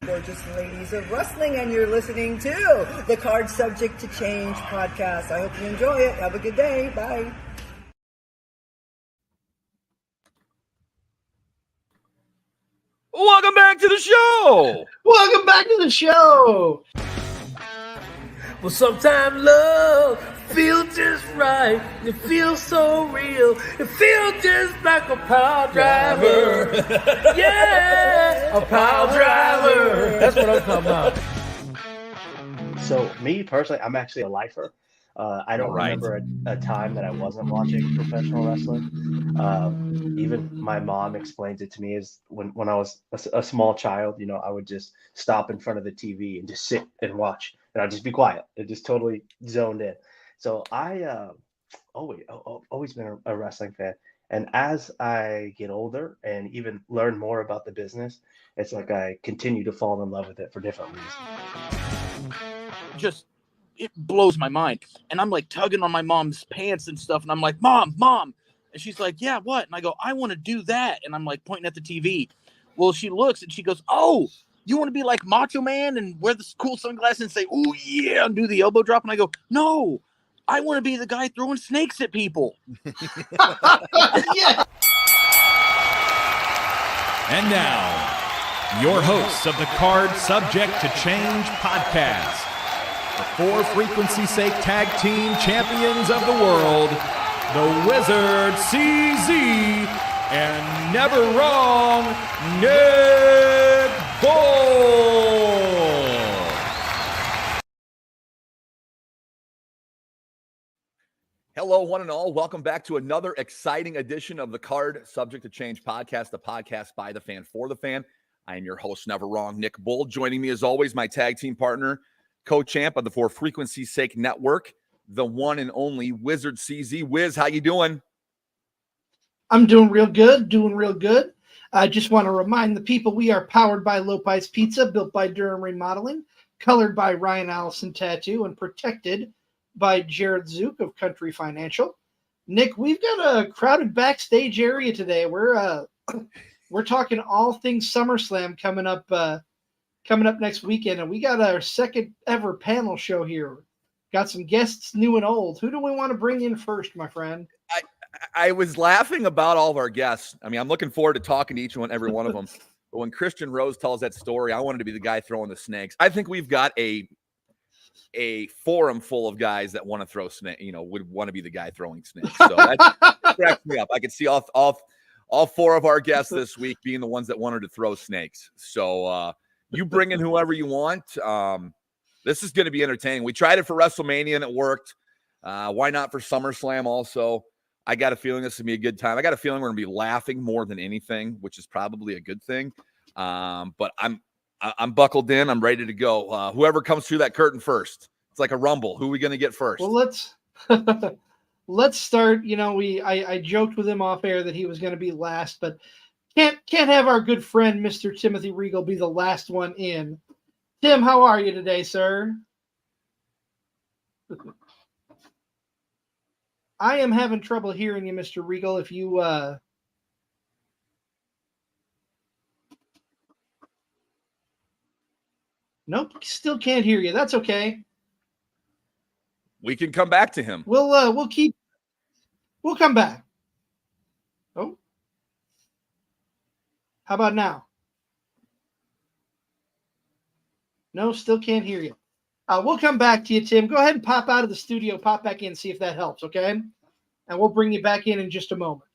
gorgeous ladies of wrestling, and you're listening to the Card Subject to Change podcast. I hope you enjoy it. Have a good day. Bye. Welcome back to the show. Welcome back to the show. Well, sometimes love feels just right. It feels so real. It feels just like a power driver. Yeah, a power driver. That's what I'm talking about. So me personally, I'm actually a lifer. I don't remember a time that I wasn't watching professional wrestling. Even my mom explains it to me as when I was a small child, you know, I would just stop in front of the TV and just sit and watch, and I'd just be quiet and just totally zoned in. So I always been a wrestling fan. And as I get older and even learn more about the business, it's like I continue to fall in love with it for different reasons. It blows my mind. And I'm like tugging on my mom's pants and stuff. And I'm like, Mom. And she's like, yeah, what? And I go, I want to do that. And I'm like pointing at the TV. Well, she looks and she goes, oh, you want to be like Macho Man and wear this cool sunglasses and say, oh, yeah, and do the elbow drop? And I go, no, I want to be the guy throwing snakes at people. Yeah. And now, your hosts of the Card Subject to Change podcast, the For Frequency's Sake Tag Team Champions of the World, the Wizard CZ, and never wrong, Nick Bull. Hello, one and all. Welcome back to another exciting edition of the Card Subject to Change podcast, the podcast by the fan for the fan. I am your host, never wrong, Nick Bull. Joining me as always, my tag team partner, co-champ of the For Frequency's Sake Network, the one and only Wizard CZ. Wiz, how you doing? I'm doing real good. I just want to remind the people we are powered by Lopez Pizza, built by Durham Remodeling, colored by Ryan Allison Tattoo, and protected by Jared Zook of Country Financial. Nick, we've got a crowded backstage area today. We're talking all things SummerSlam coming up next weekend, and we got our second ever panel show here. Got some guests new and old. Who do we want to bring in first, my friend? I was laughing about all of our guests. I mean, I'm looking forward to talking to every one of them. But when Christian Rose tells that story, I wanted to be the guy throwing the snakes. I think we've got a forum full of guys that want to throw snakes, would want to be the guy throwing snakes. So that cracks me up. I could see all four of our guests this week being the ones that wanted to throw snakes. So you bring in whoever you want. This is going to be entertaining. We tried it for WrestleMania and it worked. Why not for SummerSlam also? I got a feeling this is going to be a good time. I got a feeling we're going to be laughing more than anything, which is probably a good thing. But I'm buckled in. I'm ready to go. Whoever comes through that curtain first. It's like a rumble. Who are we going to get first? Well, let's start. I joked with him off air that he was going to be last, but can't have our good friend Mr. Timothy Regal be the last one in. Tim, how are you today, sir? I am having trouble hearing you, Mr. Regal. If you Nope, still can't hear you. That's okay. We can come back to him. We'll come back. Oh. How about now? No, still can't hear you. We'll come back to you, Tim. Go ahead and pop out of the studio, pop back in, see if that helps, okay? And we'll bring you back in just a moment.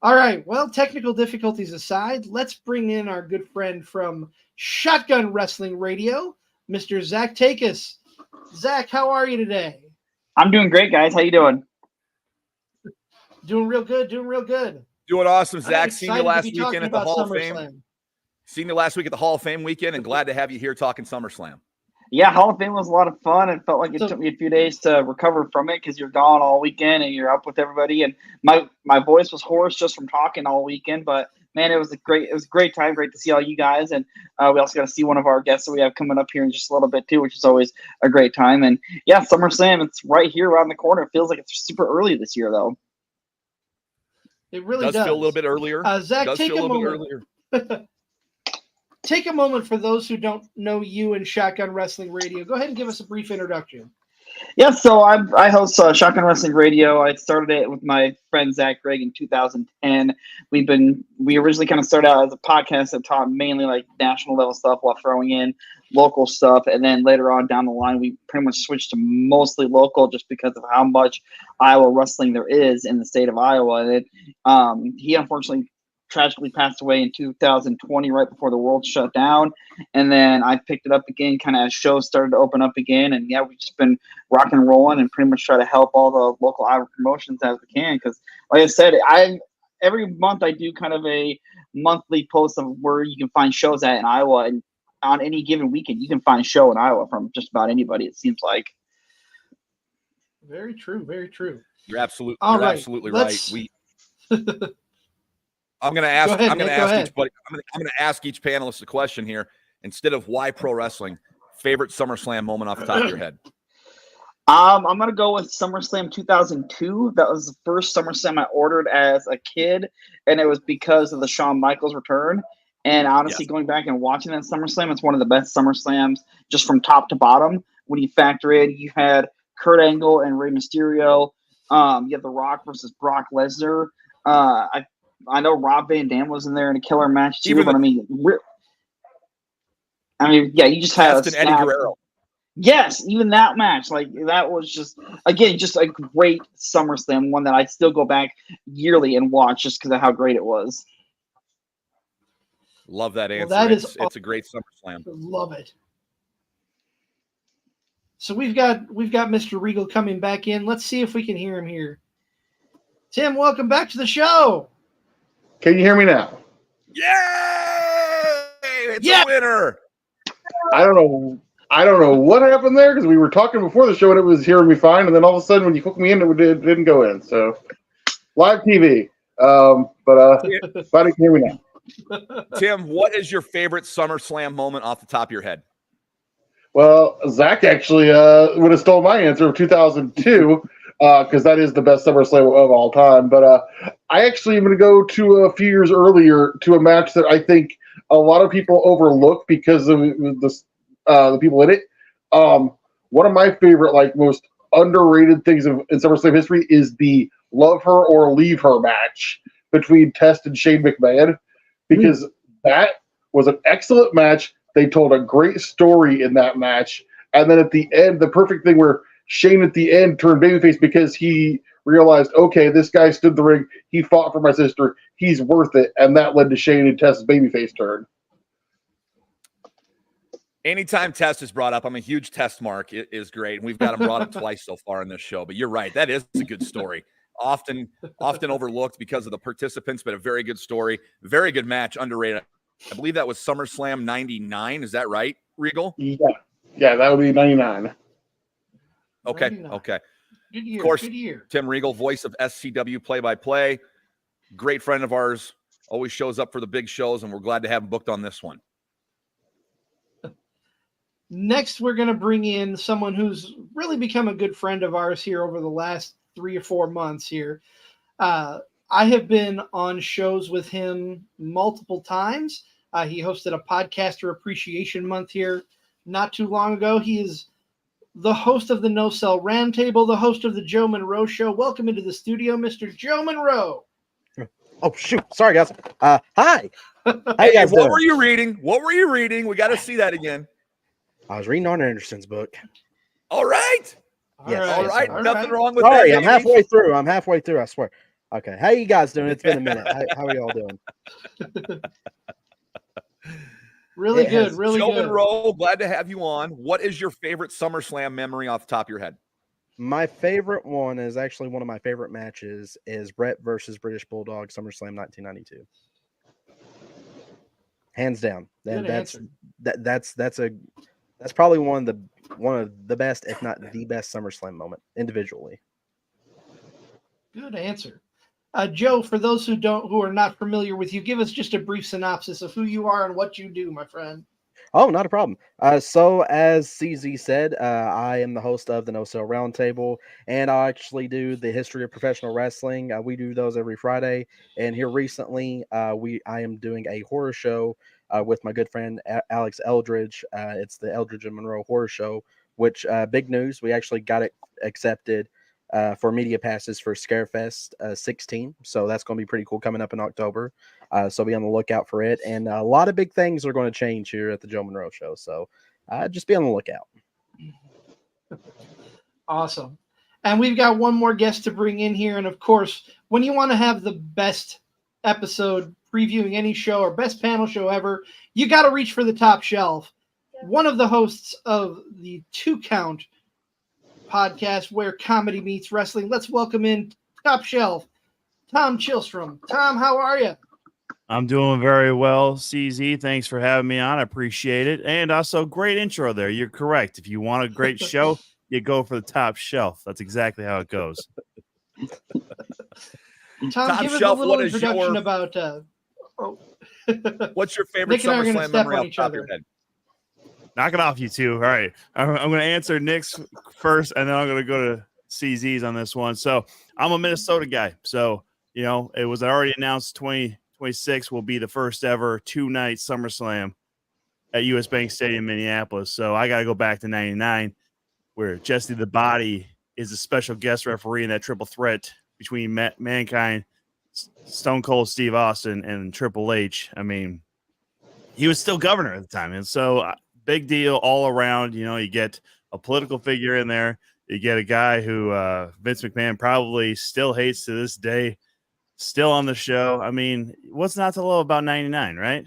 All right, well, technical difficulties aside, let's bring in our good friend from Shotgun Wrestling Radio, Mr. Zack Takis. Zack, how are you today? I'm doing great, guys. How you doing? Doing real good. Doing awesome, Zack. Seen you last weekend at the Hall of Fame. SummerSlam. Seen you last week at the Hall of Fame weekend, and glad to have you here talking SummerSlam. Yeah, Hall of Fame was a lot of fun. It felt like it took me a few days to recover from it because you're gone all weekend and you're up with everybody. And my voice was hoarse just from talking all weekend. But man, it was a great time. Great to see all you guys, and we also got to see one of our guests that we have coming up here in just a little bit too, which is always a great time. And yeah, SummerSlam, it's right here around the corner. It feels like it's super early this year, though. It really does. Feel a little bit earlier. Zack, take a moment. take a moment for those who don't know you and Shotgun Wrestling Radio. Go ahead and give us a brief introduction. Yeah, so I host Shotgun Wrestling Radio. I started it with my friend Zack in 2010. We originally kind of started out as a podcast that taught mainly like national level stuff while throwing in local stuff, and then later on down the line, we pretty much switched to mostly local just because of how much Iowa wrestling there is in the state of Iowa. And he unfortunately tragically passed away in 2020, right before the world shut down. And then I picked it up again, kind of as shows started to open up again. And yeah, we've just been rock and rolling and pretty much try to help all the local Iowa promotions as we can. Because like I said, every month I do kind of a monthly post of where you can find shows at in Iowa. And on any given weekend, you can find a show in Iowa from just about anybody, it seems like. Very true. Very true. You're absolutely right. I'm going to ask each panelist a question here. Instead of why pro wrestling, favorite SummerSlam moment off the top of your head. I'm going to go with SummerSlam 2002. That was the first SummerSlam I ordered as a kid, and it was because of the Shawn Michaels return. And honestly, Going back and watching that SummerSlam, it's one of the best SummerSlams just from top to bottom. When you factor in, you had Kurt Angle and Rey Mysterio. You have The Rock versus Brock Lesnar. I know Rob Van Dam was in there in a killer match too, but you just had Eddie Guerrero. Yes, even that match, like that was just a great SummerSlam, one that I still go back yearly and watch just because of how great it was. Love that answer. Well, it's a great SummerSlam. Love it. So we've got Mr. Regal coming back in. Let's see if we can hear him here. Tim, welcome back to the show. Can you hear me now? Yay! It's a winner. I don't know what happened there because we were talking before the show and it was hearing me fine, and then all of a sudden when you hooked me in, it didn't go in. So live TV. But glad you can hear me now. Tim, what is your favorite SummerSlam moment off the top of your head? Well, Zack actually would have stole my answer of 2002. Because that is the best SummerSlam of all time. But I actually am going to go to a few years earlier to a match that I think a lot of people overlook because of the people in it. One of my favorite, most underrated things in SummerSlam history is the Love Her or Leave Her match between Test and Shane McMahon, because that was an excellent match. They told a great story in that match. And then at the end, the perfect thing where Shane at the end turned babyface because he realized, okay, this guy stood the ring. He fought for my sister. He's worth it. And that led to Shane and Test's babyface turn. Anytime Test is brought up, I'm a huge Test mark. It is great. And we've got him brought up twice so far in this show. But you're right. That is a good story. Often overlooked because of the participants, but a very good story. Very good match, underrated. I believe that was SummerSlam 99. Is that right, Regal? Yeah, that would be 99. Okay. Good year. Of course, good year. Tim Regal, voice of SCW play-by-play. Great friend of ours. Always shows up for the big shows, and we're glad to have him booked on this one. Next, we're going to bring in someone who's really become a good friend of ours here over the last 3 or 4 months here. I have been on shows with him multiple times. He hosted a Podcaster Appreciation Month here not too long ago. He is the host of the No Cell Roundtable, the host of the Joe Monroe Show. Welcome into the studio, Mr. Joe Monroe. Oh, shoot. Sorry, guys. Hi. How you guys what doing? were you reading? What were you reading? We got to see that again. I was reading Arn Anderson's book. All right. Yes, All right. All Nothing right. wrong with Sorry, that. I'm halfway through. I swear. Okay. How you guys doing? It's been a minute. How are y'all doing? Really It good. has- Really Joe good. Monroe, glad to have you on. What is your favorite SummerSlam memory off the top of your head? My favorite one is actually one of my favorite matches is Brett versus British Bulldog SummerSlam 1992. Hands down. Good answer. That's probably one of the best, if not the best SummerSlam moment individually. Good answer. Joe, for those who are not familiar with you, give us just a brief synopsis of who you are and what you do, my friend. Oh, not a problem. So as CZ said, I am the host of the No Sell Roundtable, and I actually do the history of professional wrestling. We do those every Friday, and here recently, I am doing a horror show with my good friend Alex Eldridge. It's the Eldridge and Monroe Horror Show, which big news. We actually got it accepted for media passes for Scarefest 16. So that's going to be pretty cool coming up in October. So be on the lookout for it. And a lot of big things are going to change here at the Joe Monroe Show. So just be on the lookout. Awesome. And we've got one more guest to bring in here. And of course, when you want to have the best episode previewing any show or best panel show ever, you got to reach for the top shelf. One of the hosts of the 2 Count podcast where comedy meets wrestling. Let's welcome in Top Shelf, Tom Chilstrom. Tom, how are you? I'm doing very well, CZ. Thanks for having me on. I appreciate it. And also, great intro there. You're correct. If you want a great show, you go for the Top Shelf. That's exactly how it goes. Tom, give us a little introduction about what's your favorite SummerSlam memory off the top of your head? Knock it off, you two. All right. I'm going to answer Nick's first, and then I'm going to go to CZ's on this one. So I'm a Minnesota guy. So, you know, it was already announced 2026 will be the first ever 2-night SummerSlam at US Bank Stadium, Minneapolis. So I got to go back to 99, where Jesse the Body is a special guest referee in that triple threat between Mankind, Stone Cold Steve Austin, and Triple H. I mean, he was still governor at the time. And so big deal all around. You know, you get a political figure in there. You get a guy who Vince McMahon probably still hates to this day, still on the show. I mean, what's not to love about 99, right?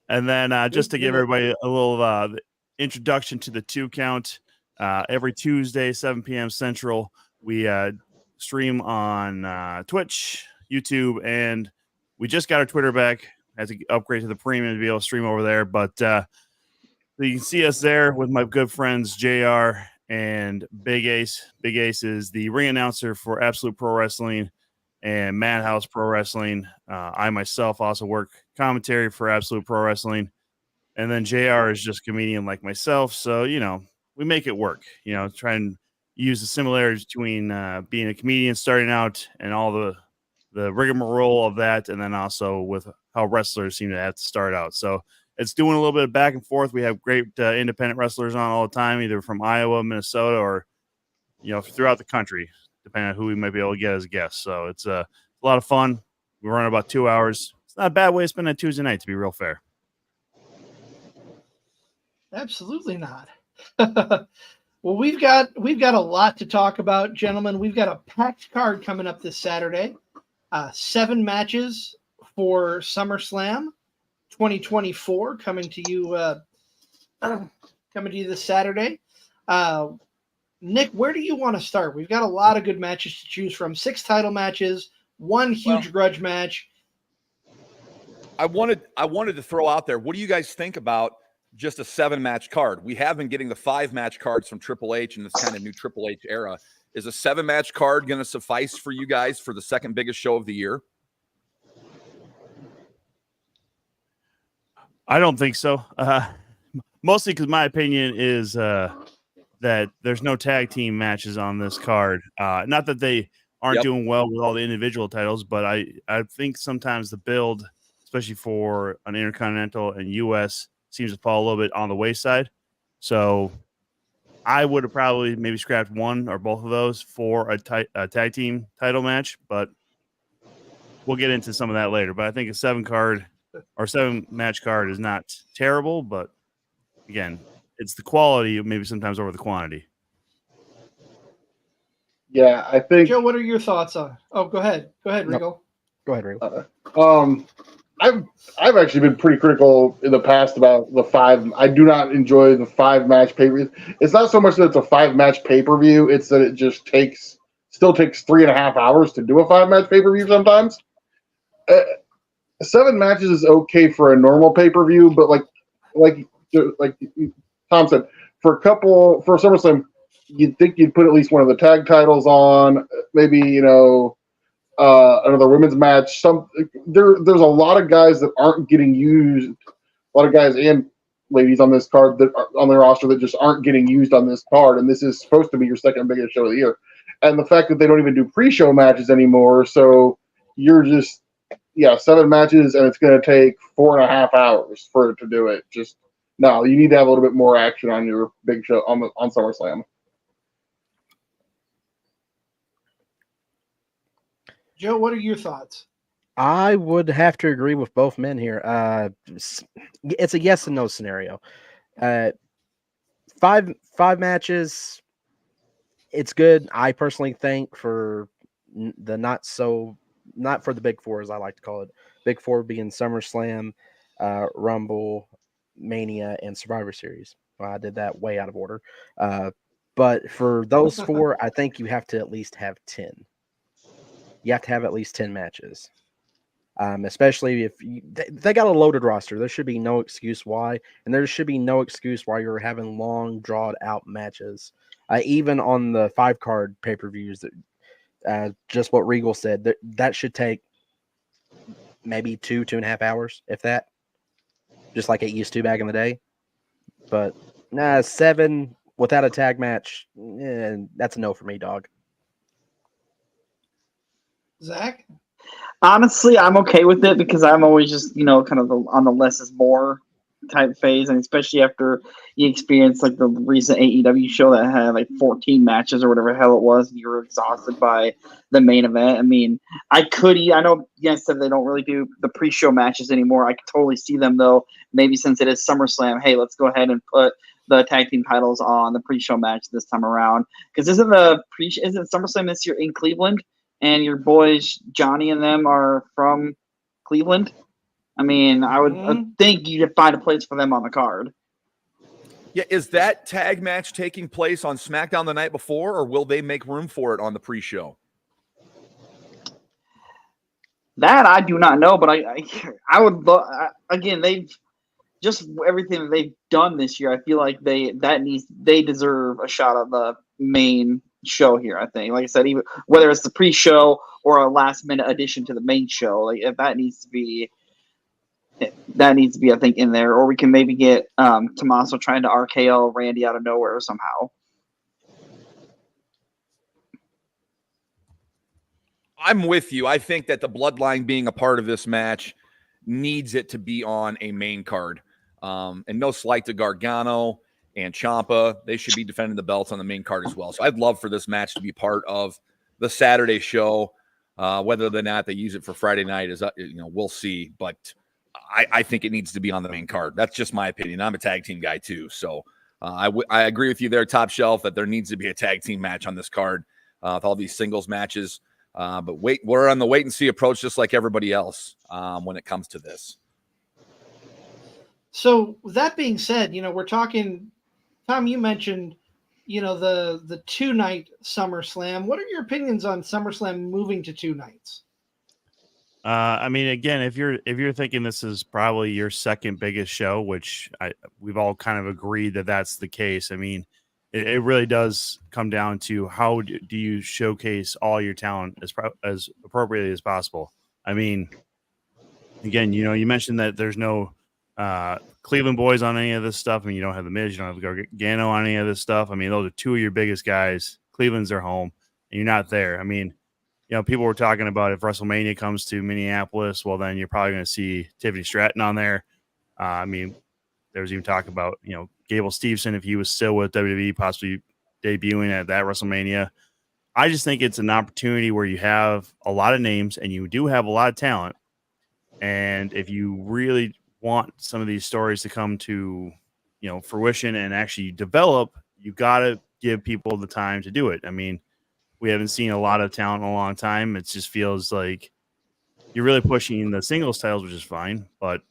And then just to give everybody a little introduction to the 2 Count, every Tuesday, 7 p.m. Central, we stream on Twitch, YouTube, and we just got our Twitter back. Had to upgrade to the premium to be able to stream over there. But you can see us there with my good friends JR and Big Ace. Big Ace is the ring announcer for Absolute Pro Wrestling and Madhouse Pro Wrestling. I myself also work commentary for Absolute Pro Wrestling. And then JR is just a comedian like myself. So, you know, we make it work. You know, try and use the similarities between being a comedian starting out and all the rigmarole of that, and then also with how wrestlers seem to have to start out. So it's doing a little bit of back and forth. We have great independent wrestlers on all the time, either from Iowa, Minnesota, or, you know, throughout the country, depending on who we might be able to get as a guest. So it's a lot of fun. We run about 2 hours. It's not a bad way to spend a Tuesday night, to be real fair. Absolutely not. Well, we've got a lot to talk about, gentlemen. We've got a packed card coming up this Saturday. 7 matches for SummerSlam 2024 coming to you this Saturday. Nick, where do you want to start? We've got a lot of good matches to choose from. 6 title matches, 1 huge grudge match. I wanted to throw out there, what do you guys think about just a 7-match card? We have been getting the 5-match cards from Triple H in this kind of new Triple H era. Is a 7-match card going to suffice for you guys for the second biggest show of the year? I don't think so. Mostly because my opinion is that there's no tag team matches on this card. Not that they aren't doing well with all the individual titles, but I think sometimes the build, especially for an Intercontinental and US, seems to fall a little bit on the wayside. So I would have probably maybe scrapped one or both of those for a tag team title match, but we'll get into some of that later. But I think a 7-match card is not terrible, but again, it's the quality maybe sometimes over the quantity. Yeah, I think. Joe, what are your thoughts on? Oh, go ahead. Go ahead, Regal. Go ahead, Regal. I've actually been pretty critical in the past about the 5. I do not enjoy the 5-match pay-per-view. It's not so much that it's a 5-match pay-per-view; it's that it just still takes 3.5 hours to do a 5-match pay-per-view sometimes. 7 matches is okay for a normal pay-per-view, but like Tom said, for SummerSlam, you'd think you'd put at least one of the tag titles on, maybe, you know, another women's match. There's a lot of guys that aren't getting used. A lot of guys and ladies on this card that are on the roster that just aren't getting used on this card, and this is supposed to be your second biggest show of the year. And the fact that they don't even do pre-show matches anymore, so you're just 7 matches, and it's going to take 4.5 hours for it to do it. Just no, you need to have a little bit more action on your big show on SummerSlam. Joe, what are your thoughts? I would have to agree with both men here. It's a yes and no scenario. 5 matches, it's good. I personally think for the not for the big 4, as I like to call it. Big 4 being SummerSlam, Rumble, Mania, and Survivor Series. Well, I did that way out of order. But for those 4, I think you have to at least have 10. You have to have at least 10 matches. Especially if they got a loaded roster. There should be no excuse why. And there should be no excuse why you're having long, drawn out matches. Even on the 5-card pay-per-views, just what Regal said, that should take maybe 2.5 hours, if that. Just like it used to back in the day. But 7 without a tag match, that's a no for me, dog. Zach? Honestly, I'm okay with it because I'm always just, kind of on the less is more type phase, and especially after you experience like the recent AEW show that had like 14 matches or whatever the hell it was, and you were exhausted by the main event. I mean, I know you guys said they don't really do the pre-show matches anymore. I could totally see them though. Maybe since it is SummerSlam, hey, let's go ahead and put the tag team titles on the pre-show match this time around. Because isn't SummerSlam this year in Cleveland? And your boys, Johnny and them, are from Cleveland. I mean, I would think you'd find a place for them on the card. Yeah, is that tag match taking place on SmackDown the night before, or will they make room for it on the pre-show? That I do not know, but I would again, they've just everything that they've done this year. I feel like they deserve a shot at the main show here. I think, like I said, even whether it's the pre-show or a last-minute addition to the main show, like if that needs to be, I think, in there, or we can maybe get Tommaso trying to RKO Randy out of nowhere somehow. I'm with you. I think that the Bloodline being a part of this match needs it to be on a main card. And no slight to Gargano and Ciampa, they should be defending the belts on the main card as well. So I'd love for this match to be part of the Saturday show. Whether or not they use it for Friday night is, we'll see. But I think it needs to be on the main card. That's just my opinion. I'm a tag team guy too. So I agree with you there, Top Shelf, that there needs to be a tag team match on this card with all these singles matches. But we're on the wait and see approach, just like everybody else when it comes to this. So with that being said, we're talking, Tom, you mentioned, the 2-night SummerSlam. What are your opinions on SummerSlam moving to 2 nights? I mean, again, if you're thinking this is probably your second biggest show, which we've all kind of agreed that that's the case. I mean, it really does come down to how do you showcase all your talent as appropriately as possible. I mean, again, you mentioned that there's no Cleveland boys on any of this stuff. I mean, you don't have the Miz, you don't have Gargano on any of this stuff. I mean, those are 2 of your biggest guys. Cleveland's their home, and you're not there. I mean, people were talking about if WrestleMania comes to Minneapolis, well, then you're probably going to see Tiffany Stratton on there. I mean, there was even talk about, Gable Steveson, if he was still with WWE, possibly debuting at that WrestleMania. I just think it's an opportunity where you have a lot of names and you do have a lot of talent. And if you really want some of these stories to come to, fruition and actually develop, you got to give people the time to do it. I mean, we haven't seen a lot of talent in a long time. It just feels like you're really pushing the singles titles, which is fine, but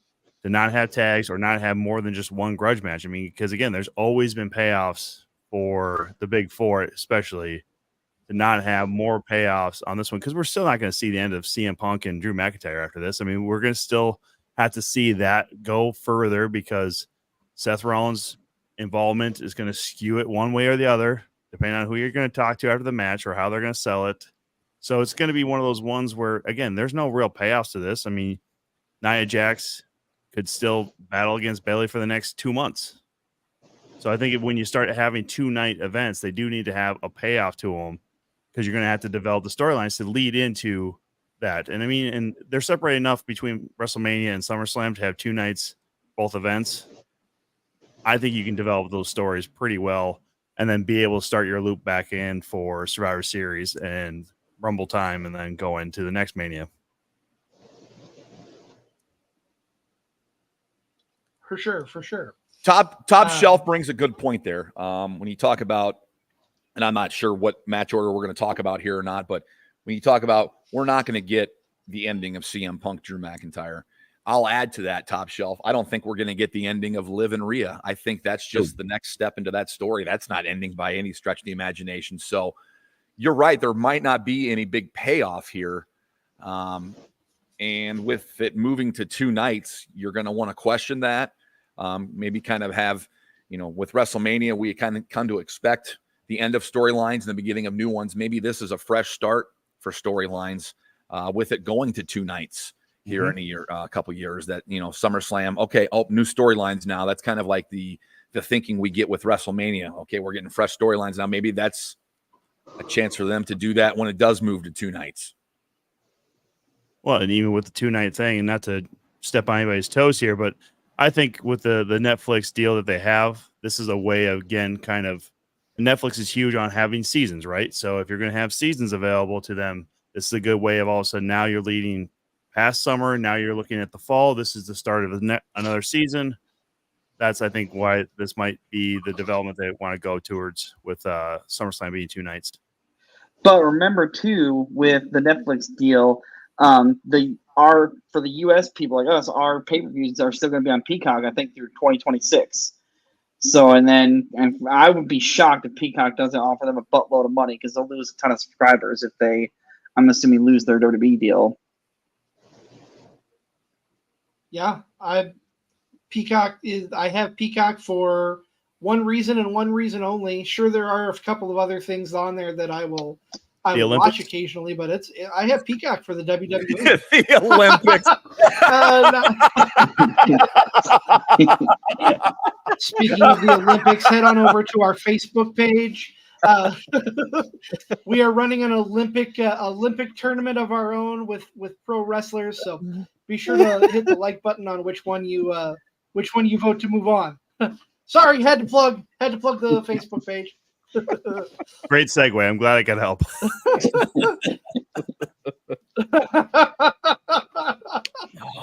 to not have tags or not have more than just one grudge match. I mean, because again, there's always been payoffs for the big 4, especially to not have more payoffs on this one, because we're still not going to see the end of CM Punk and Drew McIntyre after this. I mean, we're going to still have to see that go further because Seth Rollins' involvement is going to skew it one way or the other, depending on who you're going to talk to after the match or how they're going to sell it. So it's going to be one of those ones where, again, there's no real payoffs to this. I mean, Nia Jax could still battle against Bayley for the next 2 months. So I think when you start having 2-night events, they do need to have a payoff to them, because you're going to have to develop the storylines to lead into that. And I mean, and they're separated enough between WrestleMania and SummerSlam to have 2 nights, both events. I think you can develop those stories pretty well and then be able to start your loop back in for Survivor Series and Rumble time and then go into the next Mania. For sure. Top Shelf brings a good point there. When you talk about, and I'm not sure what match order we're going to talk about here or not, but when you talk about, we're not going to get the ending of CM Punk, Drew McIntyre. I'll add to that, Top Shelf. I don't think we're going to get the ending of Liv and Rhea. I think that's just the next step into that story. That's not ending by any stretch of the imagination. So you're right. There might not be any big payoff here. And with it moving to 2 nights, you're going to want to question that. Maybe kind of have, with WrestleMania, we kind of come to expect the end of storylines and the beginning of new ones. Maybe this is a fresh start for storylines with it going to 2 nights here in a couple years. That, SummerSlam, okay, new storylines now. That's kind of like the thinking we get with WrestleMania. Okay, we're getting fresh storylines now. Maybe that's a chance for them to do that when it does move to 2 nights. Well, and even with the 2-night thing, and not to step on anybody's toes here, but I think with the Netflix deal that they have, this is a way of, again, kind of, Netflix is huge on having seasons, right? So if you're going to have seasons available to them, this is a good way of all of a sudden now you're leading past summer. Now you're looking at the fall. This is the start of another season. That's, I think, why this might be the development they want to go towards with SummerSlam being 2 nights. But remember, too, with the Netflix deal, for the U.S. people like us, our pay-per-views are still going to be on Peacock, I think, through 2026. So, and I would be shocked if Peacock doesn't offer them a buttload of money, because they'll lose a ton of subscribers if they, I'm assuming, lose their WWE deal. Yeah, I have Peacock for one reason and one reason only. Sure, there are a couple of other things on there that I will watch occasionally, but I have Peacock for the WWE. The Olympics. Speaking of the Olympics, head on over to our Facebook page. We are running an Olympic tournament of our own with pro wrestlers, so be sure to hit the like button on which one you vote to move on. Sorry, had to plug the Facebook page. Great segue. I'm glad I could help.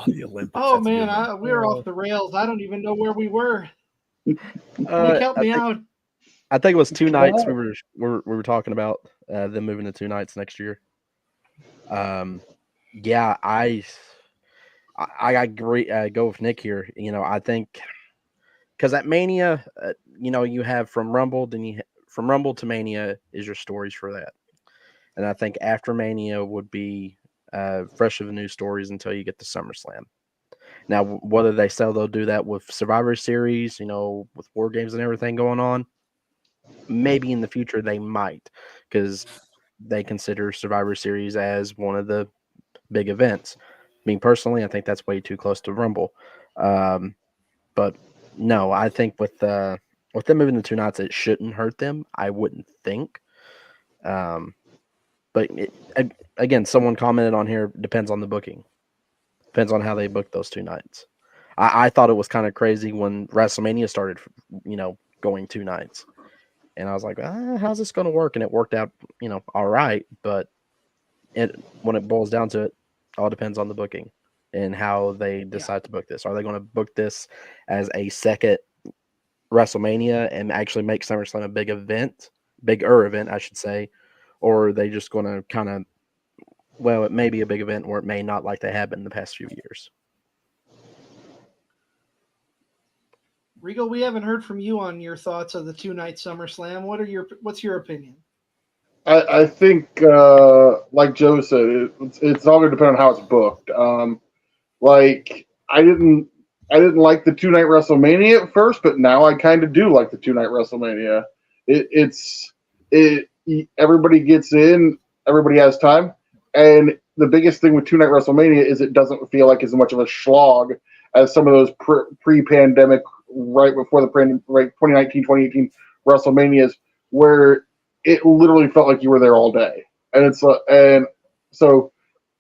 The Olympics. Oh man, we're off the rails. I don't even know where we were. Help me out. I think it was 2 nights we were talking about them moving to 2 nights next year. Yeah, I agree. Go with Nick here. I think because at Mania, you have from Rumble, from Rumble to Mania is your stories for that, and I think after Mania would be fresh of the new stories until you get to SummerSlam. Now, whether they say they'll do that with Survivor Series, with War Games and everything going on, maybe in the future they might, because they consider Survivor Series as one of the big events. Me personally, I think that's way too close to Rumble. But no, I think with them moving to 2 nights, it shouldn't hurt them. I wouldn't think. But again, someone commented on here, depends on the booking. Depends on how they book those 2 nights. I thought it was kind of crazy when WrestleMania started, going 2 nights. And I was like, how's this going to work? And it worked out, all right. But when it boils down to it, all depends on the booking and how they decide to book this. Are they going to book this as a second WrestleMania and actually make SummerSlam a bigger event, I should say? Or are they just going to kind of, it may be a big event or it may not, like they have been in the past few years. Regal, we haven't heard from you on your thoughts of the 2-night SummerSlam. What's your opinion? I think, like Joe said, it's all going to depend on how it's booked. I didn't like the 2-night WrestleMania at first, but now I kind of do like the 2-night WrestleMania. Everybody gets in. everybody has time. And the biggest thing with two-night WrestleMania is it doesn't feel like as much of a slog as some of those pre-pandemic, right before the 2019, 2018 WrestleManias, where it literally felt like you were there all day. And so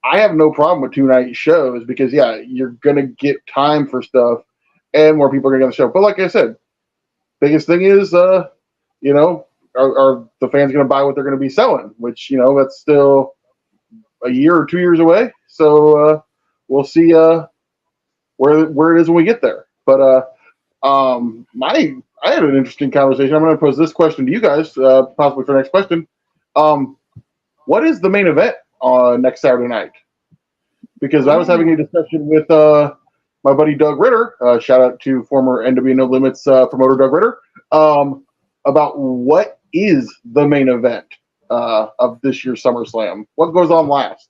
I have no problem with two-night shows because, yeah, you're going to get time for stuff and more people are going to get on the show. But like I said, biggest thing is, are the fans going to buy what they're going to be selling, which, that's still a year or 2 years away. So we'll see where it is when we get there. But I had an interesting conversation. I'm going to pose this question to you guys, possibly for the next question. What is the main event on next Saturday night? Because I was having a discussion with my buddy Doug Ritter, shout out to former NW No Limits promoter Doug Ritter, about what is the main event of this year's SummerSlam. What goes on last?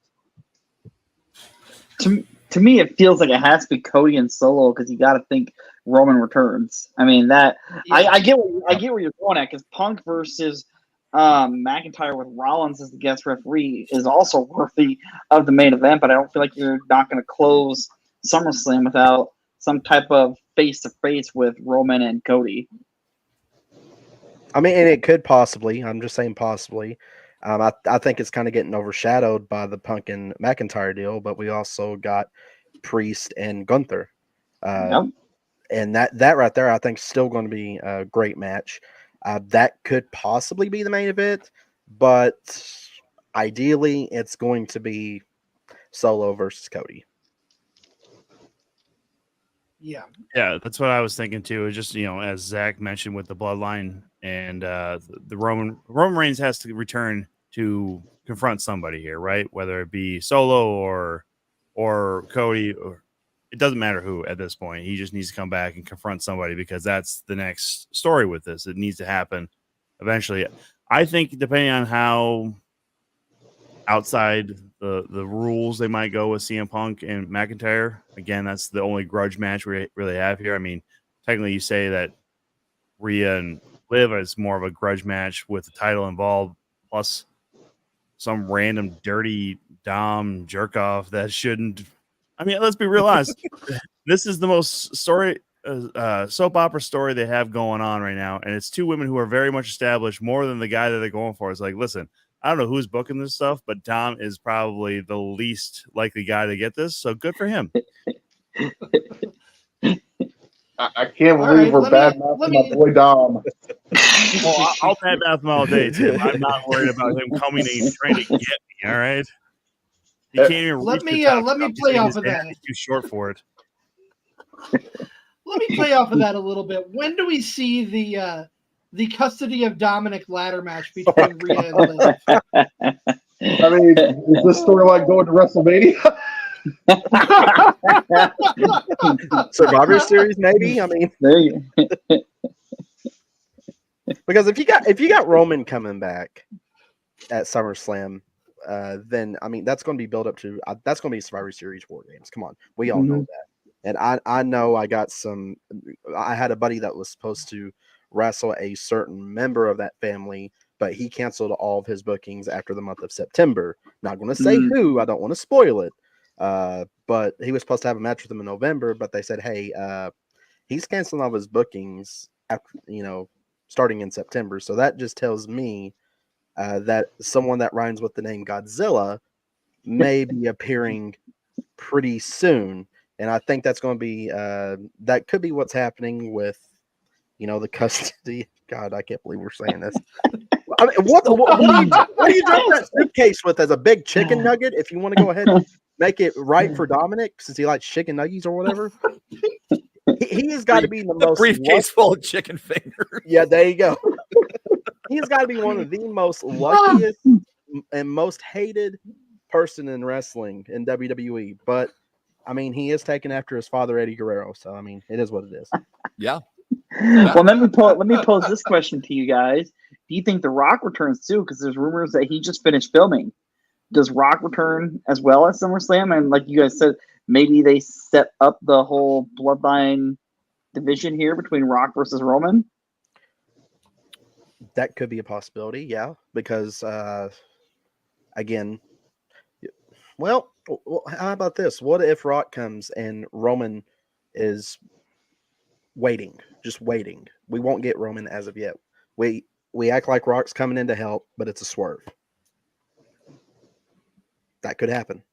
To me, it feels like it has to be Cody and Solo because you got to think Roman returns. I mean I get where you're going at because Punk versus McIntyre with Rollins as the guest referee is also worthy of the main event, but I don't feel like you're not going to close SummerSlam without some type of face-to-face with Roman and Cody. I mean, and it could possibly. I'm just saying possibly. I think it's kind of getting overshadowed by the Punk and McIntyre deal, but we also got Priest and Gunther. And that right there, I think, is still going to be a great match. That could possibly be the main event, but ideally, it's going to be Solo versus Cody. Yeah, that's what I was thinking too. It's just, as Zach mentioned with the bloodline and the Roman Reigns has to return to confront somebody here, right? Whether it be Solo or Cody, or it doesn't matter who at this point. He just needs to come back and confront somebody because that's the next story with this. It needs to happen eventually. I think depending on how outside the rules they might go with CM Punk and McIntyre. Again, that's the only grudge match we really have here. I mean, technically you say that Rhea and Liv is more of a grudge match with the title involved, plus some random dirty Dom jerk off that shouldn't. I mean, let's be real honest. This is the most soap opera story they have going on right now, and it's two women who are very much established, more than the guy that they're going for. It's like, listen, I don't know who's booking this stuff, but Dom is probably the least likely guy to get this, so good for him. I can't believe we're bad-mouthing my boy Dom. I'll bad-mouth him all day, Tim. I'm not worried about him coming and trying to get me, all right? He can't even let me play off of that. He's too short for it. Let me play off of that a little bit. When do we see the custody of Dominic ladder match between Rhea and Liv? I mean, is this story like going to WrestleMania? Survivor Series, maybe. I mean, There you because if you got Roman coming back at SummerSlam, then I mean that's going to be built up to that's going to be Survivor Series War Games. Come on, we all know that. And I know I had a buddy that was supposed to wrestle a certain member of that family, but he canceled all of his bookings after the month of September. Not going to say who. I don't want to spoil it. But he was supposed to have a match with them in November, but they said, hey, he's canceling all of his bookings after, starting in September. So that just tells me that someone that rhymes with the name Godzilla may be appearing pretty soon. And I think that's going to be, that could be what's happening with, the custody. God, I can't believe we're saying this. I mean, what do you drop that suitcase with as a big chicken nugget? If you want to go ahead and make it right for Dominic, since he likes chicken nuggets or whatever, he has got to be the most briefcase full of chicken fingers. Yeah, there you go. He's got to be one of the most luckiest and most hated person in wrestling in WWE. But I mean, he is taken after his father, Eddie Guerrero. So I mean, it is what it is. Yeah. Well, let me pose this question to you guys. Do you think The Rock returns too? Because there's rumors that he just finished filming. Does Rock return as well as SummerSlam? And like you guys said, maybe they set up the whole bloodline division here between Rock versus Roman? That could be a possibility, yeah. Because again, well, how about this? What if Rock comes and Roman is waiting, just waiting? We won't get Roman as of yet. We act like Rock's coming in to help, but it's a swerve. That could happen.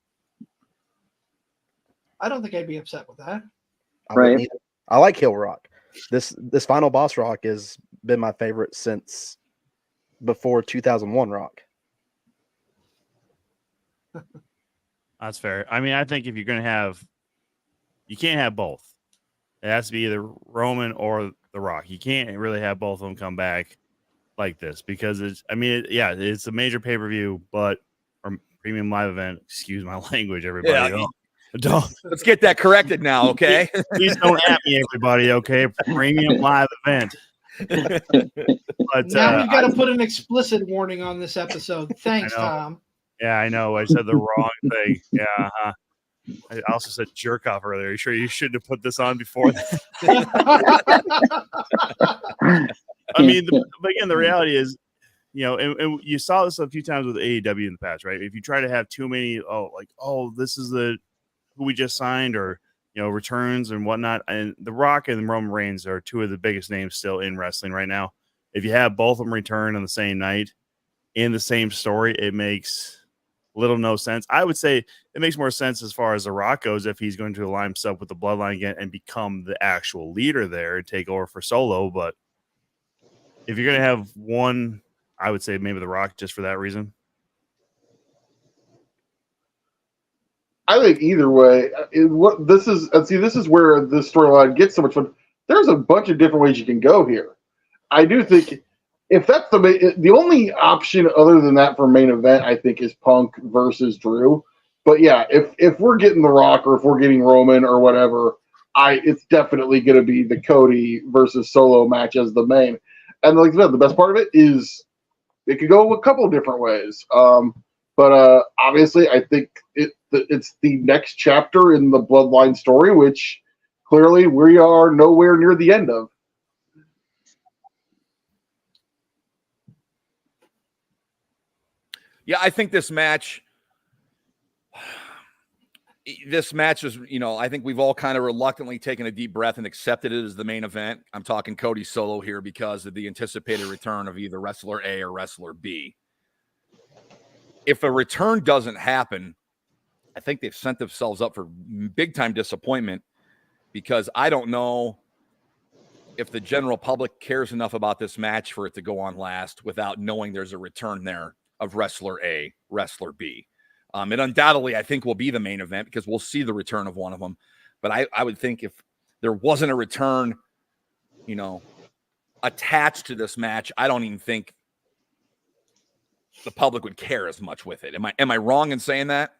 I don't think I'd be upset with that. Right. I like Heel Rock. This final boss Rock has been my favorite since before 2001 Rock. That's fair. I mean, I think if you're going to have, you can't have both. It has to be either Roman or The Rock. You can't really have both of them come back like this because it's, I mean, it's a major pay-per-view, but or premium live event. Excuse my language, everybody. Yeah, don't. Let's get that corrected now, okay? Please don't at me, everybody. Okay, premium live event. But now we've got to put an explicit warning on this episode. Thanks, Tom. Yeah, I know. I said the wrong thing. Yeah. I also said jerk off earlier. Are you sure you shouldn't have put this on before that? I mean, but again, the reality is, and you saw this a few times with AEW in the past, right? If you try to have too many, this is who we just signed, or returns and whatnot, and The Rock and Roman Reigns are two of the biggest names still in wrestling right now. If you have both of them return on the same night in the same story, it makes little no sense. I would say it makes more sense as far as The Rock goes if he's going to align himself with the Bloodline again and become the actual leader there and take over for Solo. But if you're going to have one, I would say maybe The Rock just for that reason. I think either way, this is where the storyline gets so much fun. There's a bunch of different ways you can go here. I do think if that's the only option other than that for main event, I think is Punk versus Drew. But yeah, if we're getting The Rock or if we're getting Roman or whatever, it's definitely going to be the Cody versus Solo match as the main. And like the best part of it is it could go a couple of different ways. But obviously, I think it's the next chapter in the Bloodline story, which clearly we are nowhere near the end of. Yeah, I think this match is, I think we've all kind of reluctantly taken a deep breath and accepted it as the main event. I'm talking Cody Solo here because of the anticipated return of either Wrestler A or Wrestler B. If a return doesn't happen, I think they've set themselves up for big-time disappointment because I don't know if the general public cares enough about this match for it to go on last without knowing there's a return there of Wrestler A, Wrestler B. It undoubtedly, I think, will be the main event because we'll see the return of one of them. But I would think if there wasn't a return, attached to this match, I don't even think the public would care as much with it. Am I wrong in saying that?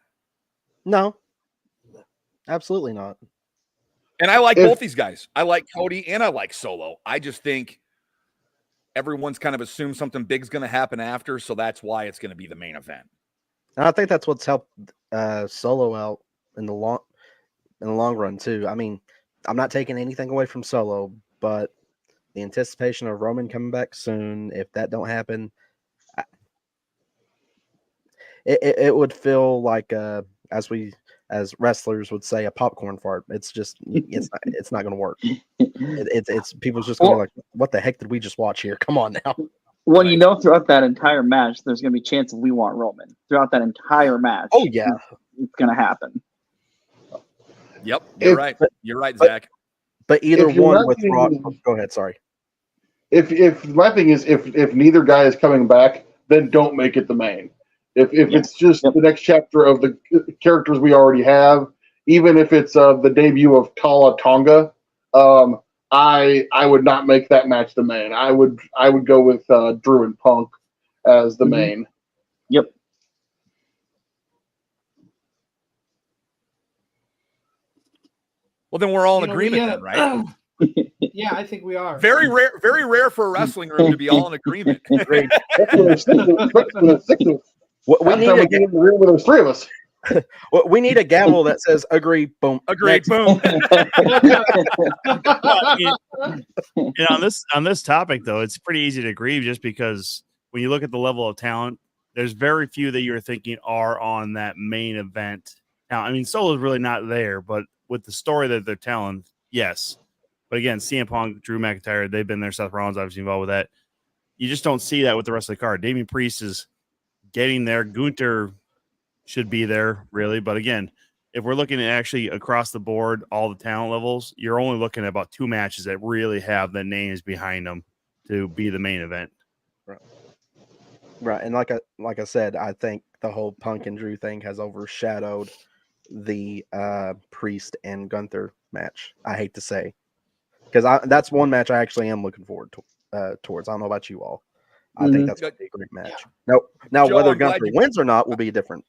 No, absolutely not. And I like both these guys. I like Cody and I like Solo. I just think everyone's kind of assumed something big's going to happen after, so that's why it's going to be the main event. And I think that's what's helped Solo out in the long run too. I mean, I'm not taking anything away from Solo, but the anticipation of Roman coming back soon, if that don't happen, it would feel like as wrestlers would say, a popcorn fart. It's just it's not going to work. It's people's just going to be like, what the heck did we just watch here? Come on now. Well, throughout that entire match, there's going to be chances we want Roman throughout that entire match. Oh yeah, it's going to happen. Yep, you're right, Zach. But either one with Rock. Go ahead. Sorry. If my thing is if neither guy is coming back, then don't make it the main. If it's just the next chapter of the characters we already have, even if it's the debut of Tala Tonga, I would not make that match the main. I would go with Drew and Punk as the main. Yep. Well, then we're all in agreement, then, right? Yeah, I think we are. Very rare for a wrestling room to be all in agreement. We need to get in the room with those three of us. We need a gavel that says "agree." Boom. Agree. Boom. And on this topic, though, it's pretty easy to agree just because when you look at the level of talent there's very few that you're thinking are on that main event. Now, I mean, Solo's really not there, but with the story that they're telling, yes. But again, CM Punk, Drew McIntyre, they've been there. Seth Rollins obviously involved with that. You just don't see that with the rest of the card. Damian Priest is getting there. Gunther should be there, really. But again, if we're looking at actually across the board, all the talent levels, you're only looking at about 2 matches that really have the names behind them to be the main event. Right. And like I said, I think the whole Punk and Drew thing has overshadowed the Priest and Gunther match. I hate to say, because that's one match I actually am looking forward to, towards. I don't know about you all. I think that's going to be a great match. Now, Joe, whether I'm glad Gunther you- wins or not will be different.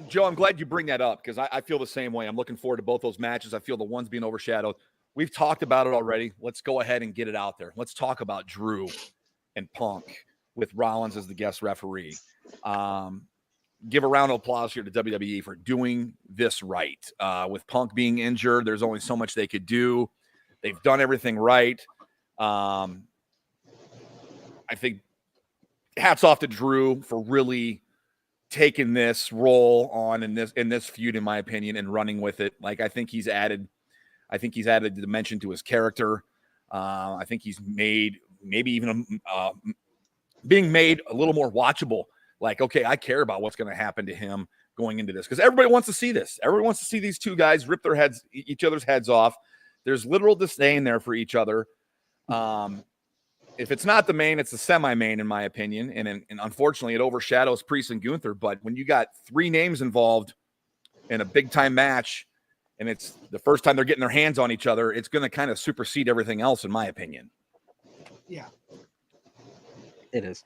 Joe, I'm glad you bring that up because I feel the same way. I'm looking forward to both those matches. I feel the one's being overshadowed. We've talked about it already. Let's go ahead and get it out there. Let's talk about Drew and Punk with Rollins as the guest referee. Give a round of applause here to WWE for doing this right. With Punk being injured, there's only so much they could do. They've done everything right. I think hats off to Drew for really taking this role on in this feud, in my opinion, and running with it. Like, I think he's added a dimension to his character. I think he's made maybe even being made a little more watchable. Like, okay, I care about what's going to happen to him going into this because everybody wants to see this. Everybody wants to see these two guys rip their heads, each other's heads off. There's literal disdain there for each other. If it's not the main, it's the semi-main, in my opinion. And unfortunately, it overshadows Priest and Gunther. But when you got 3 names involved in a big-time match, and it's the first time they're getting their hands on each other, it's going to kind of supersede everything else, in my opinion. Yeah. It is.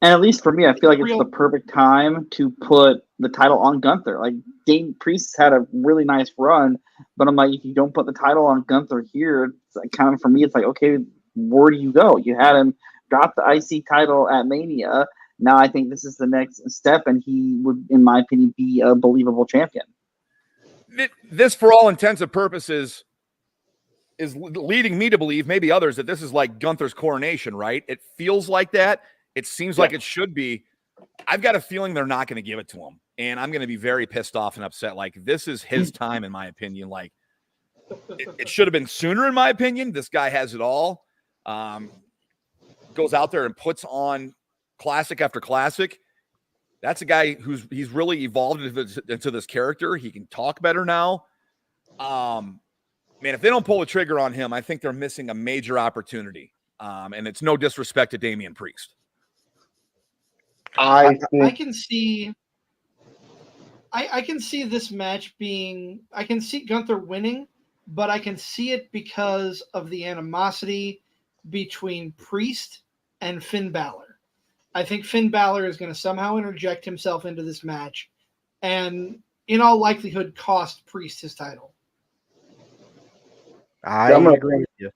And at least for me, I feel like it's the perfect time to put the title on Gunther. Like, Damian Priest had a really nice run, but I'm like, if you don't put the title on Gunther here, it's like, kind of, for me, it's like, okay, where do you go? You had him drop the IC title at Mania. Now I think this is the next step, and he would, in my opinion, be a believable champion. This, for all intents and purposes, is leading me to believe, maybe others, that this is like Gunther's coronation, right? It feels like that. It seems like it should be. I've got a feeling they're not going to give it to him, and I'm going to be very pissed off and upset. Like, this is his time, in my opinion. Like, it should have been sooner, in my opinion. This guy has it all. Goes out there and puts on classic after classic. That's a guy he's really evolved into this character. He can talk better now. Man, if they don't pull the trigger on him, I think they're missing a major opportunity. And it's no disrespect to Damian Priest. I can see this match being, I can see Gunther winning, but I can see it because of the animosity between Priest and Finn Balor. I think Finn Balor is going to somehow interject himself into this match and in all likelihood cost Priest his title. I agree with you.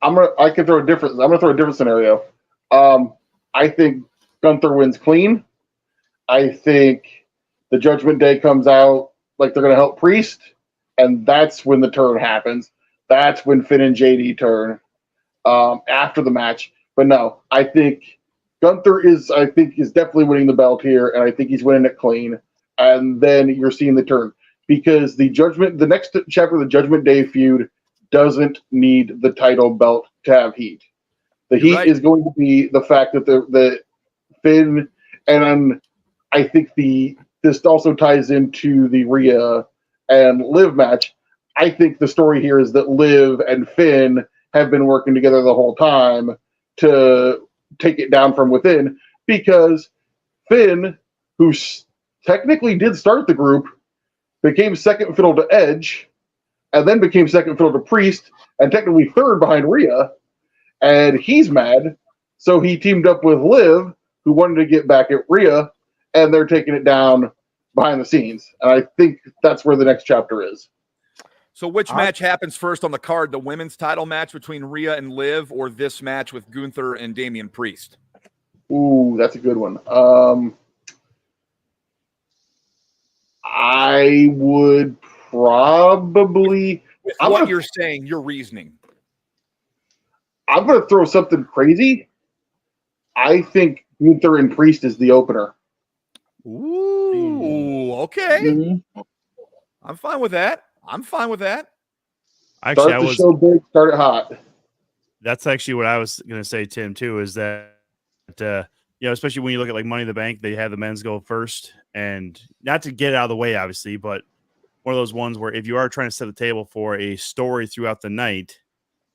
I'm gonna throw a different scenario. I think Gunther wins clean. I think the Judgment Day comes out like they're gonna help Priest, and that's when the turn happens. That's when Finn and JD turn after the match. But no, I think Gunther is definitely winning the belt here, and I think he's winning it clean. And then you're seeing the turn because the next chapter of the Judgment Day feud doesn't need the title belt to have heat. The heat is going to be the fact that the Finn, and I think this also ties into the Rhea and Liv match. I think the story here is that Liv and Finn have been working together the whole time to take it down from within, because Finn, who technically did start the group, became second fiddle to Edge, and then became second fiddle to Priest, and technically third behind Rhea, and he's mad, so he teamed up with Liv, who wanted to get back at Rhea, and they're taking it down behind the scenes. And I think that's where the next chapter is. So which match happens first on the card, the women's title match between Rhea and Liv, or this match with Gunther and Damian Priest? Ooh, that's a good one. I would probably... With what you're saying, your reasoning. I'm going to throw something crazy. I think Gunther and Priest is the opener. Ooh, okay. Mm-hmm. I'm fine with that. Actually, Start the show big, start it hot. That's actually what I was going to say, Tim, too, is that, especially when you look at like Money in the Bank, they have the men's go first. And not to get out of the way, obviously, but one of those ones where if you are trying to set the table for a story throughout the night,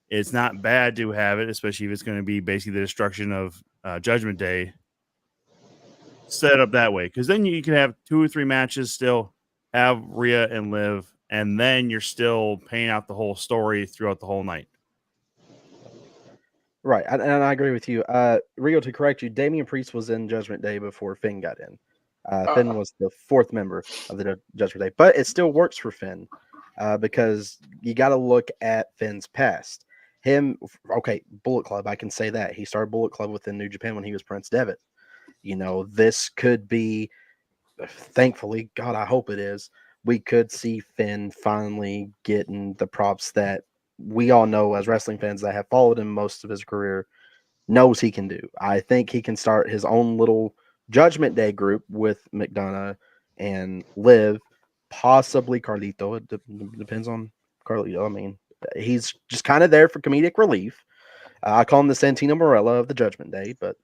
it's not bad to have it, especially if it's going to be basically the destruction of Judgment Day. Set it up that way, because then you can have 2 or 3 matches still, have Rhea and Liv, and then you're still paying out the whole story throughout the whole night. Right, and I agree with you. Regal, to correct you, Damian Priest was in Judgment Day before Finn got in. Finn was the 4th member of the Judgment Day, but it still works for Finn because you got to look at Finn's past. Bullet Club, I can say that. He started Bullet Club within New Japan when he was Prince Devitt. This could be, thankfully, God, I hope it is, we could see Finn finally getting the props that we all know as wrestling fans that have followed him most of his career knows he can do. I think he can start his own little Judgment Day group with McDonough and Liv, possibly Carlito. It depends on Carlito. I mean, he's just kind of there for comedic relief. I call him the Santino Morella of the Judgment Day, but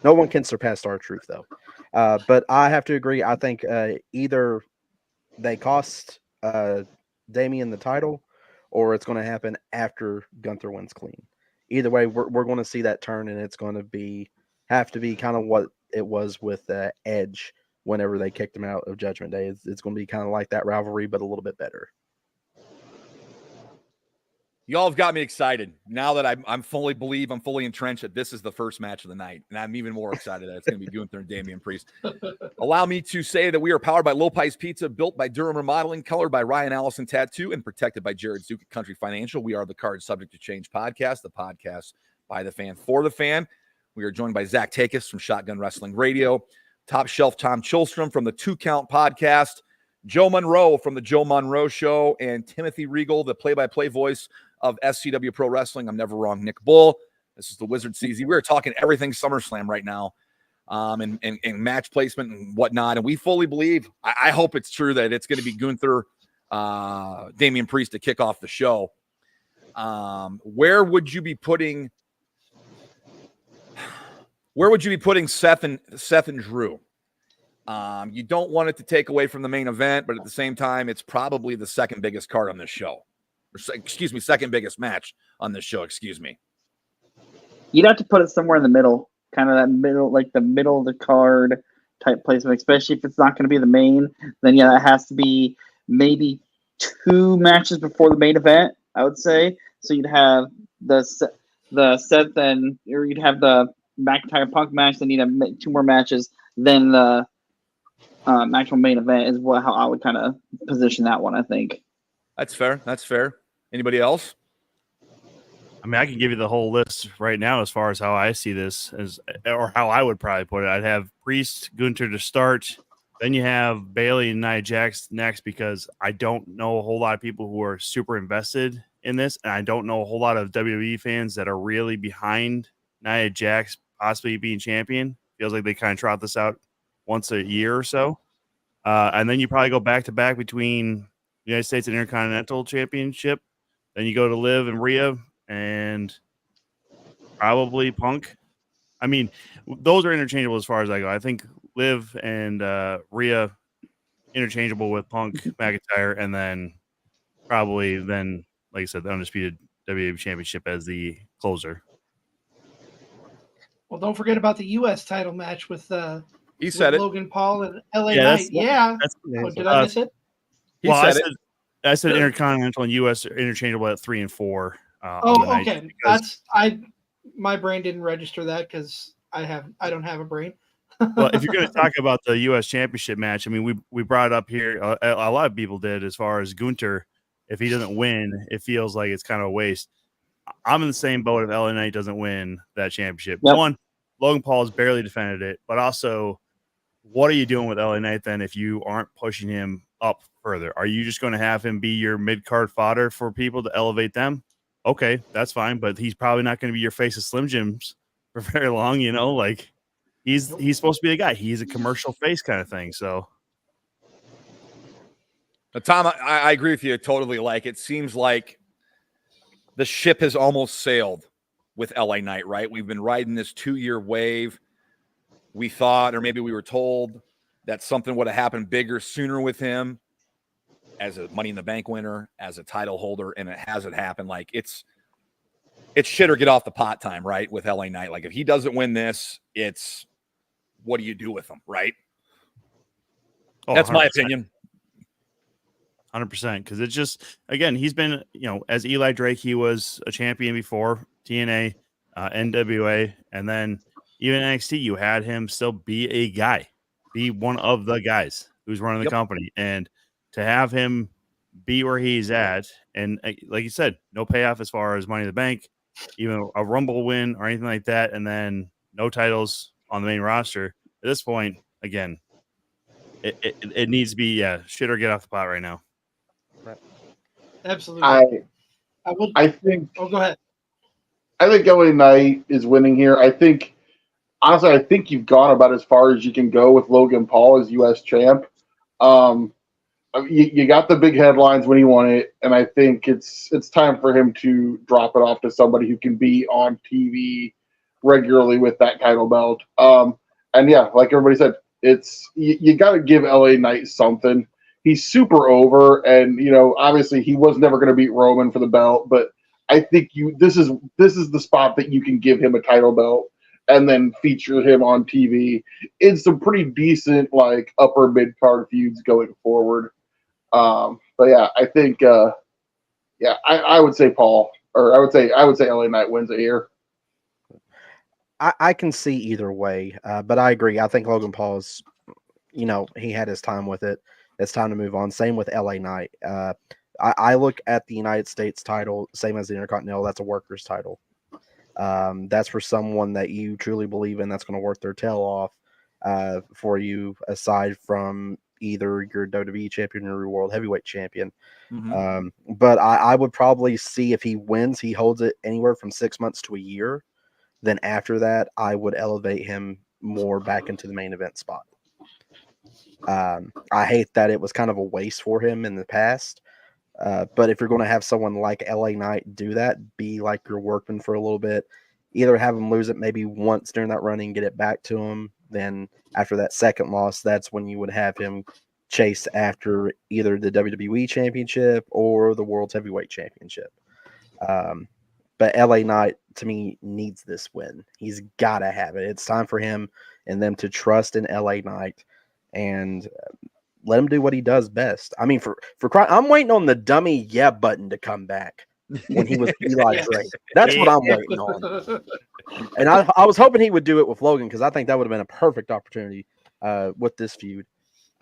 no one can surpass R-Truth though. But I have to agree. I think either they cost Damian the title, or it's going to happen after Gunther wins clean. Either way, we're going to see that turn, and it's going to have to be kind of what it was with Edge whenever they kicked him out of Judgment Day. It's going to be kind of like that rivalry, but a little bit better. Y'all have got me excited now that I'm fully entrenched that this is the first match of the night, and I'm even more excited that it's going to be Gunther and Damian Priest. Allow me to say that we are powered by Lopez Pizza, built by Durham Remodeling, colored by Ryan Allison Tattoo, and protected by Jared Zuck at Country Financial. We are the Card Subject to Change podcast, the podcast by the fan for the fan. We are joined by Zack from Shotgun Wrestling Radio, Top Shelf Tommy Chilstrom from the 2 Count podcast, Joe Monroe from the Joe Monroe Show, and Timothy Regal, the play-by-play voice of SCWPro Wrestling. I'm never wrong, Nick Bull. This is the Wizard CZ. We're talking everything SummerSlam right now, and match placement and whatnot. And we fully believe, I hope it's true, that it's going to be Gunther, Damian Priest to kick off the show. Where would you be putting Seth and Drew? You don't want it to take away from the main event, but at the same time, it's probably the second biggest card on this show. Second biggest match on this show, You'd have to put it somewhere in the middle, kind of that middle, like the middle of the card type placement, especially if it's not going to be the main. Then, yeah, it has to be maybe 2 matches before the main event, I would say. So you'd have the Seth or you'd have the McIntyre Punk match, then you'd have 2 more matches, then the actual main event is how I would kind of position that one, I think. That's fair. Anybody else? I mean, I can give you the whole list right now as far as how I see this, or how I would probably put it. I'd have Priest, Gunther to start. Then you have Bayley and Nia Jax next, because I don't know a whole lot of people who are super invested in this, and I don't know a whole lot of WWE fans that are really behind Nia Jax possibly being champion. Feels like they kind of trot this out once a year or so. And then you probably go back-to-back between United States and Intercontinental Championship. Then you go to Liv and Rhea and probably Punk. I mean, those are interchangeable as far as I go. I think Liv and Rhea interchangeable with Punk, McIntyre, and then probably like I said, the Undisputed WWE Championship as the closer. Well, don't forget about the U.S. title match with Logan Paul and LA Knight. Yeah. Did I miss it? I said Intercontinental and U.S. are interchangeable at 3 and 4. Okay. My brain didn't register that because I don't have a brain. Well, if you're going to talk about the U.S. Championship match, I mean, we brought it up here. A lot of people did, as far as Gunther. If he doesn't win, it feels like it's kind of a waste. I'm in the same boat if LA Knight doesn't win that championship. Yep. One, Logan Paul has barely defended it, but also, what are you doing with LA Knight then if you aren't pushing him up further? Are you just going to have him be your mid-card fodder for people to elevate them? Okay, that's fine, but he's probably not going to be your face of Slim Jims for very long, like he's supposed to be a guy. He's a commercial face kind of thing. So, Tom, I agree with you totally. Like, it seems like the ship has almost sailed with LA Knight, right? We've been riding this 2-year wave. We thought, or maybe we were told, that something would have happened bigger sooner with him as a Money in the Bank winner, as a title holder, and it hasn't happened. Like, it's shit or get off the pot time, right, with LA Knight. Like, if he doesn't win this, it's what do you do with him, right? Oh, that's 100%. my opinion. 100%. Because it's just, again, he's been, as Eli Drake, he was a champion before TNA, NWA, and then even NXT, you had him still be a guy, be one of the guys who's running the company. And to have him be where he's at, and like you said, no payoff as far as Money in the Bank, even a Rumble win or anything like that, and then no titles on the main roster. At this point, again, it needs to be shit or get off the pot right now. Right. Absolutely. I think. Oh, go ahead. I think LA Knight is winning here. Honestly, I think you've gone about as far as you can go with Logan Paul as U.S. champ. You got the big headlines when he won it, and I think it's time for him to drop it off to somebody who can be on TV regularly with that title belt. And yeah, like everybody said, you got to give LA Knight something. He's super over, and obviously he was never going to beat Roman for the belt, but I think this is the spot that you can give him a title belt and then feature him on TV in some pretty decent, like, upper mid card feuds going forward. But yeah, I think I would say Paul, or I would say LA Knight wins it here. I can see either way, but I agree. I think Logan Paul's, he had his time with it. It's time to move on. Same with LA Knight. I look at the United States title, same as the Intercontinental. That's a workers' title. That's for someone that you truly believe in, that's going to work their tail off for you, aside from either your WWE champion or your world heavyweight champion. Mm-hmm. But I would probably see, if he wins, he holds it anywhere from 6 months to a year. Then after that, I would elevate him more back into the main event spot. I hate that it was kind of a waste for him in the past. But if you're going to have someone like LA Knight do that, be like your workman for a little bit, either have him lose it maybe once during that run and get it back to him. Then after that second loss, that's when you would have him chase after either the WWE Championship or the World Heavyweight Championship. But LA Knight, to me, needs this win. He's got to have it. It's time for him and them to trust in LA Knight and let him do what he does best. I mean, for crying, I'm waiting on the dummy button to come back when he was Eli Drake. That's what I'm waiting on. And I was hoping he would do it with Logan, because I think that would have been a perfect opportunity with this feud.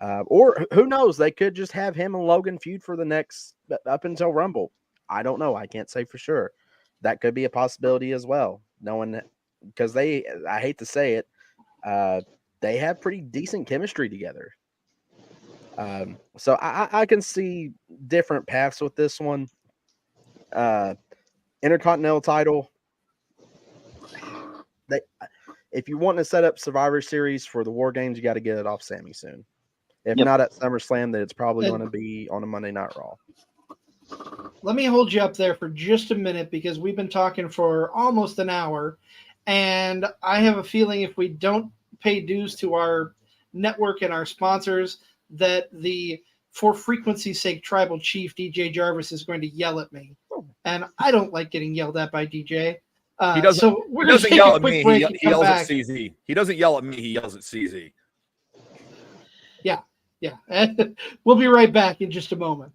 Or who knows? They could just have him and Logan feud for the next up until Rumble. I don't know. I can't say for sure. That could be a possibility as well. Knowing, because I hate to say it, they have pretty decent chemistry together. So I can see different paths with this one. Intercontinental title. If you want to set up Survivor Series for the War Games, you got to get it off Sammy soon. If not at SummerSlam, then it's probably going to be on a Monday Night Raw. Let me hold you up there for just a minute, because we've been talking for almost an hour, and I have a feeling if we don't pay dues to our network and our sponsors, that the for frequency's sake tribal chief DJ Jarvis is going to yell at me, and I don't like getting yelled at by DJ. He doesn't. So we're he doesn't yell at me. He yells back. at CZ. He doesn't yell at me. He yells at CZ. Yeah. We'll be right back in just a moment.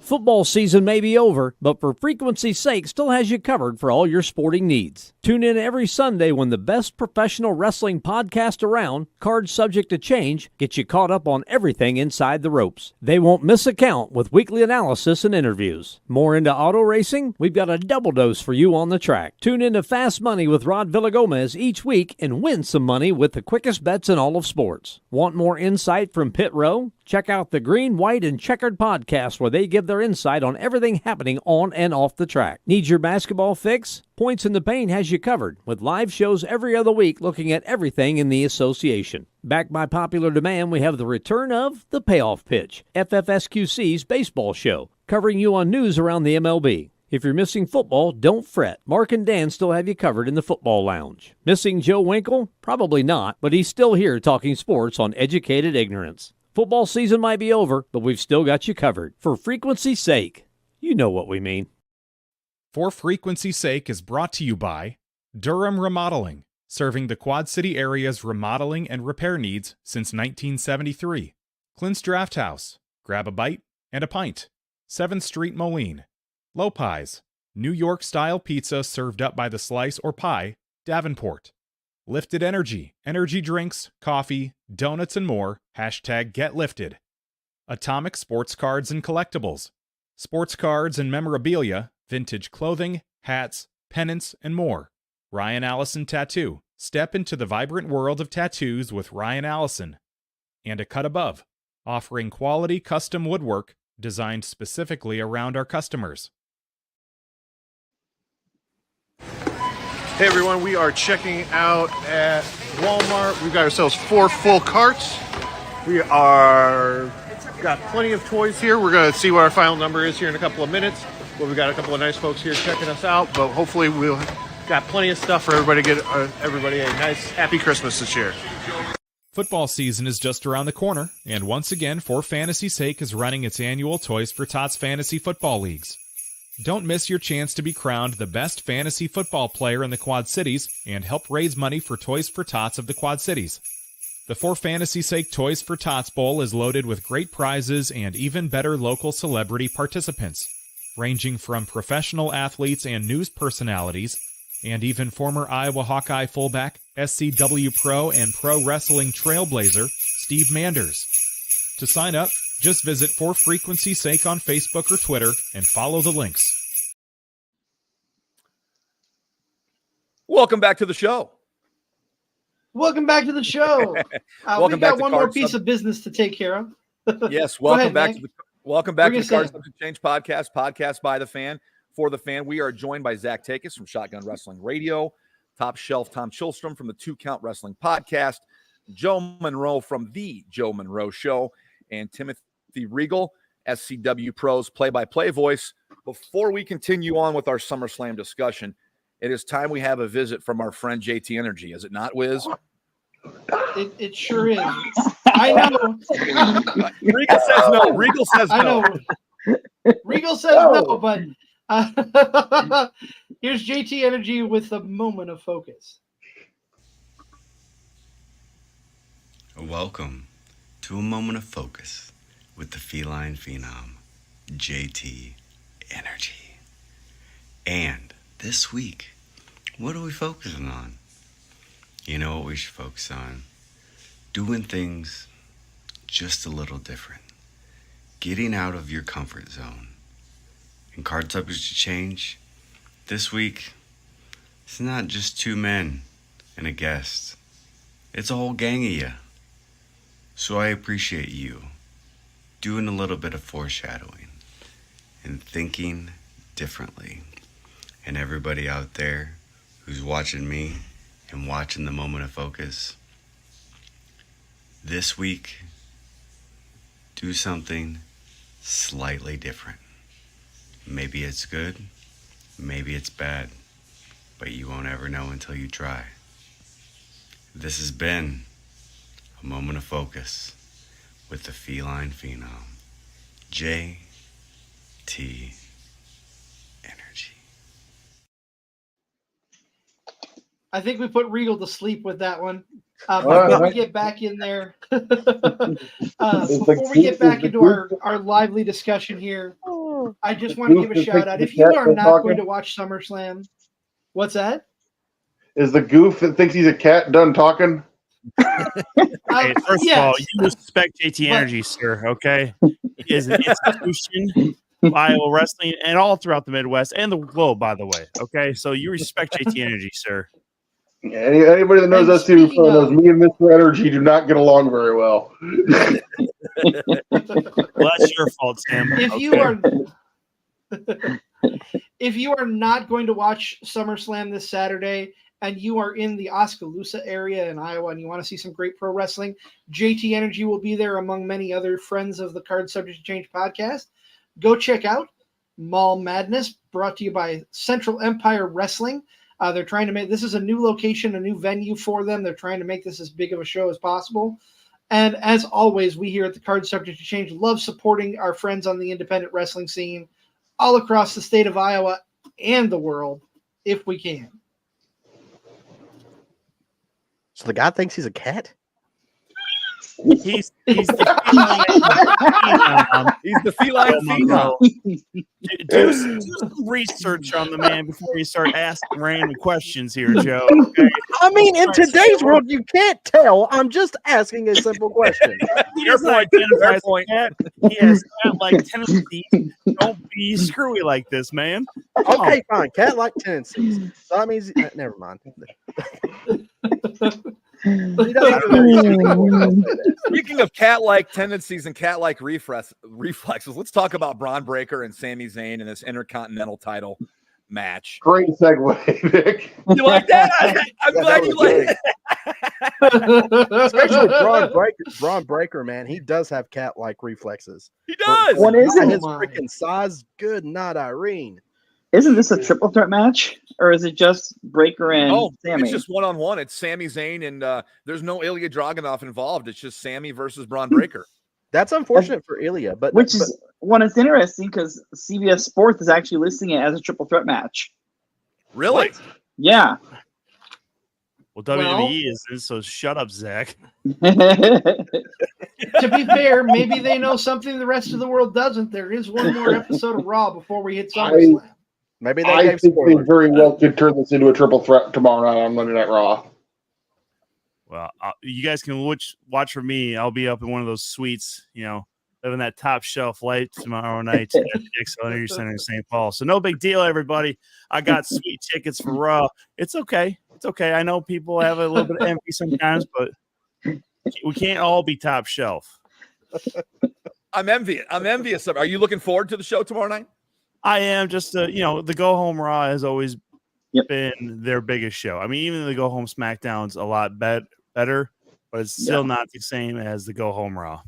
Football season may be over, but for frequency's sake still has you covered for all your sporting needs. Tune in every Sunday when the best professional wrestling podcast around, Cards Subject to Change, gets you caught up on everything inside the ropes. They won't miss a count with weekly analysis and interviews. More into auto racing? We've got a double dose for you on the track. Tune in to Fast Money with Rod Villagomez each week and win some money with the quickest bets in all of sports. Want more insight from Pit Row? Check out the Green, White, and Checkered podcast where they give their insight on everything happening on and off the track. Need your basketball fix? Points in the Paint has you covered with live shows every other week looking at everything in the association. Backed by popular demand, we have the return of The Payoff Pitch, FFSQC's baseball show, covering you on news around the MLB. If you're missing football, don't fret. Mark and Dan still have you covered in the football lounge. Missing Joe Winkle? Probably not, but he's still here talking sports on Educated Ignorance. Football season might be over, but we've still got you covered. For frequency's sake, you know what we mean. For frequency's sake is brought to you by Durham Remodeling, serving the Quad City area's remodeling and repair needs since 1973. Clint's Draft House, grab a bite and a pint. 7th Street, Moline. Lopez, New York-style pizza served up by the slice or pie, Davenport. Lifted Energy, energy drinks, coffee, donuts, and more. #GetLifted. Atomic Sports Cards and Collectibles. Sports cards and memorabilia, vintage clothing, hats, pennants, and more. Ryan Allison Tattoo. Step into the vibrant world of tattoos with Ryan Allison. And A Cut Above, offering quality custom woodwork designed specifically around our customers. Hey everyone, we are checking out at Walmart. We've got ourselves 4 full carts. We are got plenty of toys here. We're going to see what our final number is here in a couple of minutes. But we've got a couple of nice folks here checking us out. But hopefully we'll got plenty of stuff for everybody to get everybody a nice happy Christmas this year. Football season is just around the corner, and once again, For Fantasy's Sake is running its annual Toys for Tots Fantasy Football Leagues. Don't miss your chance to be crowned the best fantasy football player in the Quad Cities and help raise money for Toys for Tots of the Quad Cities. The For Fantasy's Sake Toys for Tots Bowl is loaded with great prizes and even better local celebrity participants, ranging from professional athletes and news personalities, and even former Iowa Hawkeye fullback, SCWPro and pro wrestling trailblazer, Steve Manders. To sign up, just visit For Frequency's Sake on Facebook or Twitter and follow the links. Welcome back to the show. Welcome back to the show. Welcome We've back got to one more Card piece of business to take care of. Yes, welcome back to the Card in. Subject Change podcast by the fan, for the fan. We are joined by Zack Takis from Shotgun Wrestling Radio, Top Shelf Tom Chilstrom from the 2 Count Wrestling Podcast, Joe Monroe from the Joe Monroe Show, and Timothy Regal, SCWPro's play-by-play voice. Before we continue on with our SummerSlam discussion, it is time we have a visit from our friend JT Energy. Is it not, Wiz? It sure is. I know. Regal says no. Regal says no. I know. Regal says no, but here's JT Energy with a moment of focus. Welcome to a moment of focus with the feline phenom, JT Energy. And this week, what are we focusing on? You know what we should focus on? Doing things just a little different. Getting out of your comfort zone. And Card Subject to Change, this week, it's not just 2 men and a guest. It's a whole gang of you. So I appreciate you doing a little bit of foreshadowing and thinking differently. And everybody out there who's watching me and watching the moment of focus, this week, do something slightly different. Maybe it's good, maybe it's bad, but you won't ever know until you try. This has been a moment of focus with the feline phenom, JT Energy. I think we put Regal to sleep with that one. Before we get back in there, before we get back into our lively discussion here, I just want to give a shout out. If you are not going to watch SummerSlam, what's that? Is the goof that thinks he's a cat done talking? Hey, first of all, you respect JT Energy, sir, okay? He is an institution of Iowa wrestling and all throughout the Midwest and the globe, by the way, okay? So you respect JT Energy, sir. Yeah, anybody that knows us too knows me and Mr. Energy do not get along very well. Well, that's your fault, Tim. If you are not going to watch SummerSlam this Saturday and you are in the Oskaloosa area in Iowa and you want to see some great pro wrestling, JT Energy will be there among many other friends of the Card Subject to Change podcast. Go check out Mall Madness, brought to you by Central Empire Wrestling. They're trying to make this is a new location, a new venue for them. They're trying to make this as big of a show as possible. And as always, we here at the Card Subject to Change love supporting our friends on the independent wrestling scene all across the state of Iowa and the world, if we can. So the guy thinks he's a cat? He's the feline. He's the feline phenom. Do some research on the man before you start asking random questions here, Joe. Okay? I mean, in today's world, you can't tell. I'm just asking a simple question. He doesn't identify as a cat. He has cat-like tendencies. Don't be screwy like this, man. Okay, fine. Cat-like tendencies. So that means never mind. Speaking of cat-like tendencies and cat-like reflexes, let's talk about Braun Breaker and Sami Zayn in this Intercontinental title match. Great segue, Nick. You like that? I'm glad you like it. Especially Braun Breaker, man. He does have cat-like reflexes. He does. What is it? His freaking size. Good night, Irene. Isn't this a triple threat match, or is it just Breaker and Sami? It's just one-on-one. It's Sami Zayn, and there's no Ilya Dragunov involved. It's just Sami versus Braun Breaker. That's unfortunate for Ilya, but it's interesting because CBS Sports is actually listing it as a triple threat match. Really? What? Yeah. Well, WWE is, so shut up, Zack. To be fair, maybe they know something the rest of the world doesn't. There is one more episode of Raw before we hit SummerSlam. Maybe I think they very well could turn this into a triple threat tomorrow night on Monday Night Raw. Well, you guys can watch for me. I'll be up in one of those suites, living that top shelf life tomorrow night at the XL Energy Center in St. Paul. So no big deal, everybody. I got sweet tickets for Raw. It's okay. It's okay. I know people have a little bit of envy sometimes, but we can't all be top shelf. I'm envious of. Are you looking forward to the show tomorrow night? I am. Just the Go Home Raw has always been their biggest show. I mean, even the Go Home SmackDown's a lot better, but it's still not the same as the Go Home Raw.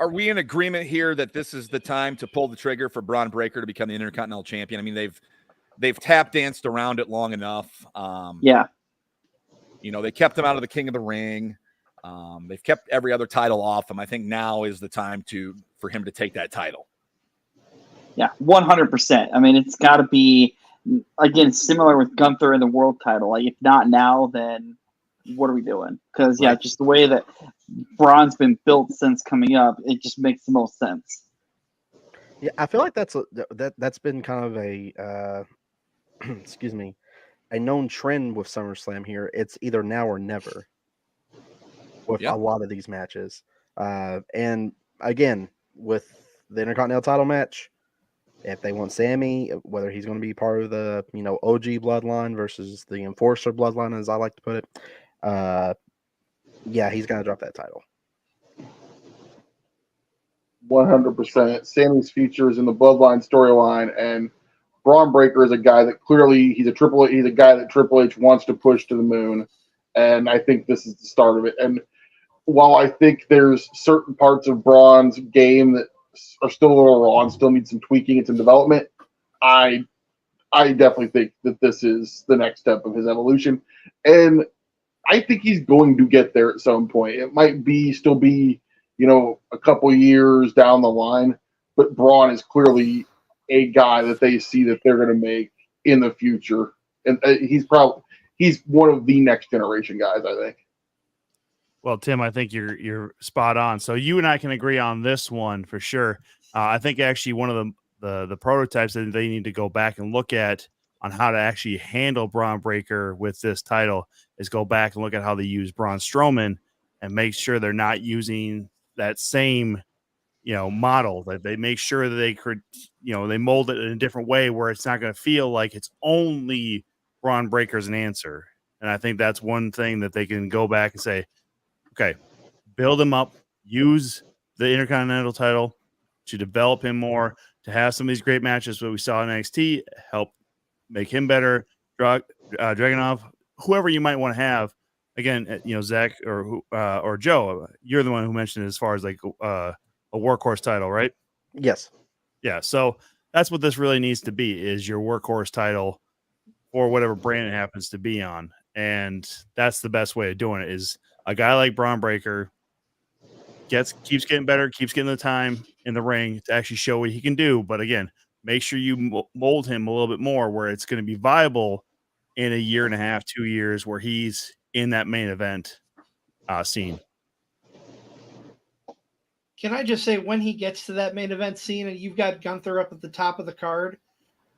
Are we in agreement here that this is the time to pull the trigger for Braun Breaker to become the Intercontinental Champion? I mean, they've tap danced around it long enough. They kept him out of the King of the Ring. They've kept every other title off him. I think now is the time for him to take that title. Yeah, 100%. I mean, it's got to be, again, similar with Gunther and the world title. Like, if not now, then what are we doing? Because, just the way that Braun's been built since coming up, it just makes the most sense. Yeah, I feel like that's been kind of a excuse me, a known trend with SummerSlam here. It's either now or never with a lot of these matches. And again, with the Intercontinental title match, if they want Sami, whether he's going to be part of the OG bloodline versus the Enforcer bloodline, as I like to put it, he's going to drop that title. 100%. Sami's features in the bloodline storyline, and Braun Breaker is a guy that clearly he's a guy that Triple H wants to push to the moon, and I think this is the start of it. And while I think there's certain parts of Braun's game that are still a little raw and still need some tweaking and some development, I definitely think that this is the next step of his evolution, and I think he's going to get there at some point. It might still be a couple years down the line, but Braun is clearly a guy that they see that they're going to make in the future, and he's one of the next generation guys, I think. Well, Tim, I think you're spot on. So you and I can agree on this one for sure. I think actually one of the prototypes that they need to go back and look at on how to actually handle Braun Breaker with this title is go back and look at how they use Braun Strowman and make sure they're not using that same model, that they make sure that they could they mold it in a different way where it's not going to feel like it's only Braun Breaker's an answer. And I think that's one thing that they can go back and say, okay, build him up, use the Intercontinental title to develop him more, to have some of these great matches that we saw in NXT, help make him better. Dragunov, whoever you might want to have. Again, Zach or Joe, you're the one who mentioned it as far as like a workhorse title, right? Yes. Yeah. So that's what this really needs to be, is your workhorse title or whatever brand it happens to be on. And that's the best way of doing it, is a guy like Braun Breaker keeps getting better, keeps getting the time in the ring to actually show what he can do. But again, make sure you mold him a little bit more where it's going to be viable in a year and a half, 2 years, where he's in that main event scene. Can I just say, when he gets to that main event scene and you've got Gunther up at the top of the card,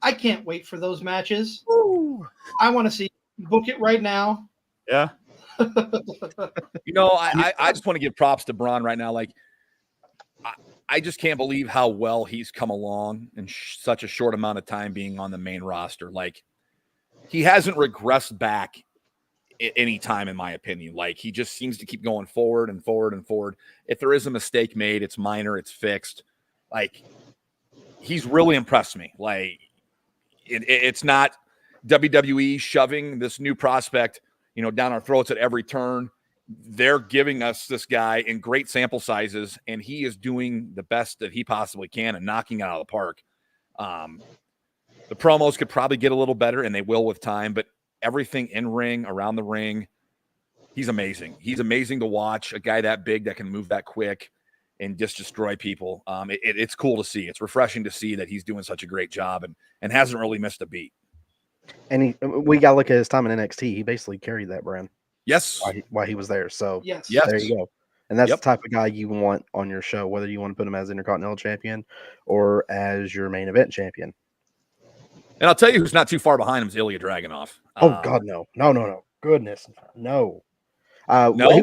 I can't wait for those matches. Ooh. I want to see, book it right now. Yeah. I just want to give props to Braun right now. Like, I just can't believe how well he's come along in such a short amount of time being on the main roster. Like, he hasn't regressed back any time, in my opinion. Like, he just seems to keep going forward and forward and forward. If there is a mistake made, it's minor, it's fixed. Like, he's really impressed me. Like, it's not WWE shoving this new prospect, down our throats at every turn. They're giving us this guy in great sample sizes, and he is doing the best that he possibly can and knocking it out of the park. The promos could probably get a little better, and they will with time, but everything in ring, around the ring, he's amazing. He's amazing to watch, a guy that big that can move that quick and just destroy people. It's cool to see. It's refreshing to see that he's doing such a great job and hasn't really missed a beat. And we got to look at his time in NXT. He basically carried that brand. Yes. While he was there. So yes. There you go. And that's the type of guy you want on your show, whether you want to put him as Intercontinental Champion or as your main event champion. And I'll tell you who's not too far behind him is Ilya Dragunov. Oh God, no. Goodness, no. No, well, he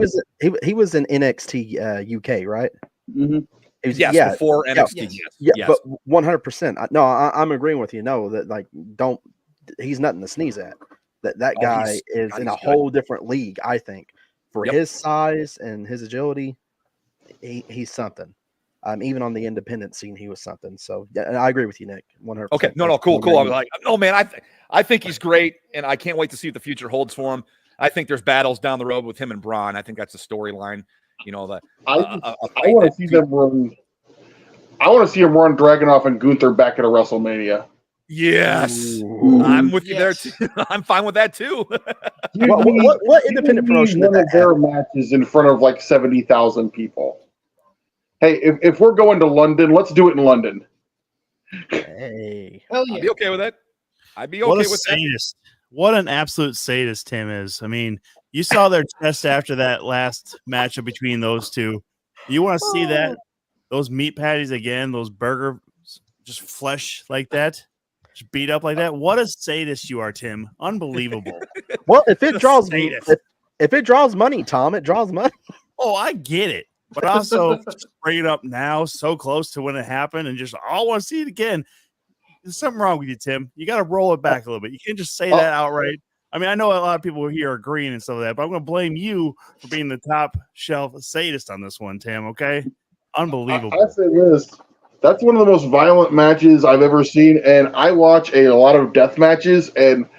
was in NXT UK, right? Mm-hmm. Before NXT. Yes. But 100%. No, I'm agreeing with you. No, that he's nothing to sneeze at. That guy is in a whole different league. I think for his size and his agility, he's something. Even on the independent scene, he was something. So I agree with you, Nick. 100%. Okay, no, cool. I'm like, no, man, I think he's great, and I can't wait to see what the future holds for him. I think there's battles down the road with him and Braun. I think that's a storyline. I want to see them run. I want to see him run Dragunov and Gunther back at a WrestleMania. Yes, I'm with you there too. I'm fine with that too. What independent promotion? One of their matches in front of like 70,000 people. Hey, if we're going to London, let's do it in London. Hey, hell yeah. I'd be okay with that. I'd be okay with sadist. What an absolute sadist Tim is. I mean, you saw their test after that last matchup between those two. You want to see that? Those meat patties again, those burger, just flesh like that, just beat up like that. What a sadist you are, Tim. Unbelievable. Well, if it draws money, Tom, it draws money. Oh, I get it. But also just bring it up now, so close to when it happened, and just I want to see it again. There's something wrong with you, Tim. You got to roll it back a little bit. You can't just say that outright. I mean, I know a lot of people here are agreeing and stuff like that, but I'm going to blame you for being the top shelf sadist on this one, Tim. Okay, unbelievable. I say this: that's one of the most violent matches I've ever seen, and I watch a lot of death matches, and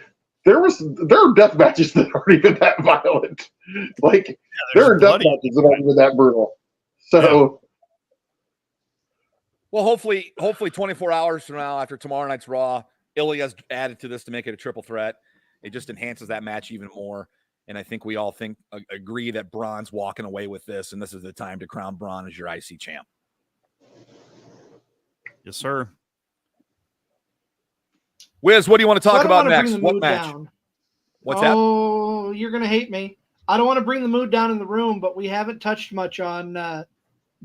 there are death matches that aren't even that violent. Like there are death matches that aren't even that brutal. So, well, hopefully 24 hours from now, after tomorrow night's Raw, Ilya's added to this to make it a triple threat. It just enhances that match even more. And I think we all agree that Braun's walking away with this, and this is the time to crown Braun as your IC champ. Yes, sir. Wiz, what do you want to talk about next? What match? Down. What's that? Oh, you're going to hate me. I don't want to bring the mood down in the room, but we haven't touched much on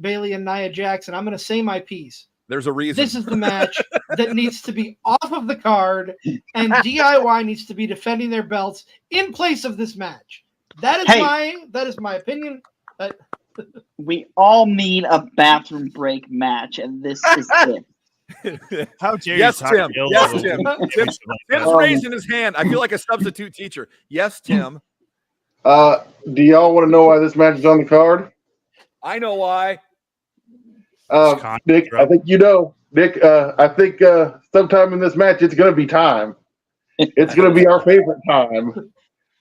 Bayley and Nia Jax, and I'm going to say my piece. There's a reason. This is the match that needs to be off of the card, and DIY needs to be defending their belts in place of this match. That is my opinion. We all need a bathroom break match, and this is it. How dare yes, you Tim. Yes, Tim. Tim's raising his hand. I feel like a substitute teacher. Yes, Tim. Do y'all want to know why this match is on the card? I know why. Nick, I think Nick, I think sometime in this match, it's going to be time. It's going to be our favorite time.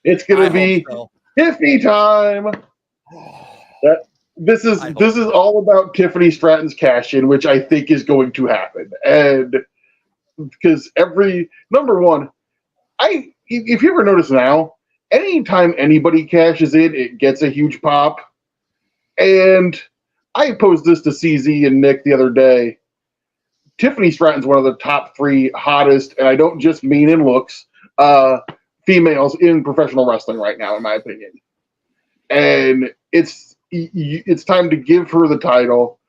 It's going to be Tiffany time. This is all about Tiffany Stratton's cash-in, which I think is going to happen. And because number one, if you ever notice now, anytime anybody cashes in, it gets a huge pop. And I posed this to CZ and Nick the other day. Tiffany Stratton's one of the top 3 hottest, and I don't just mean in looks, females in professional wrestling right now, in my opinion. And it's time to give her the title.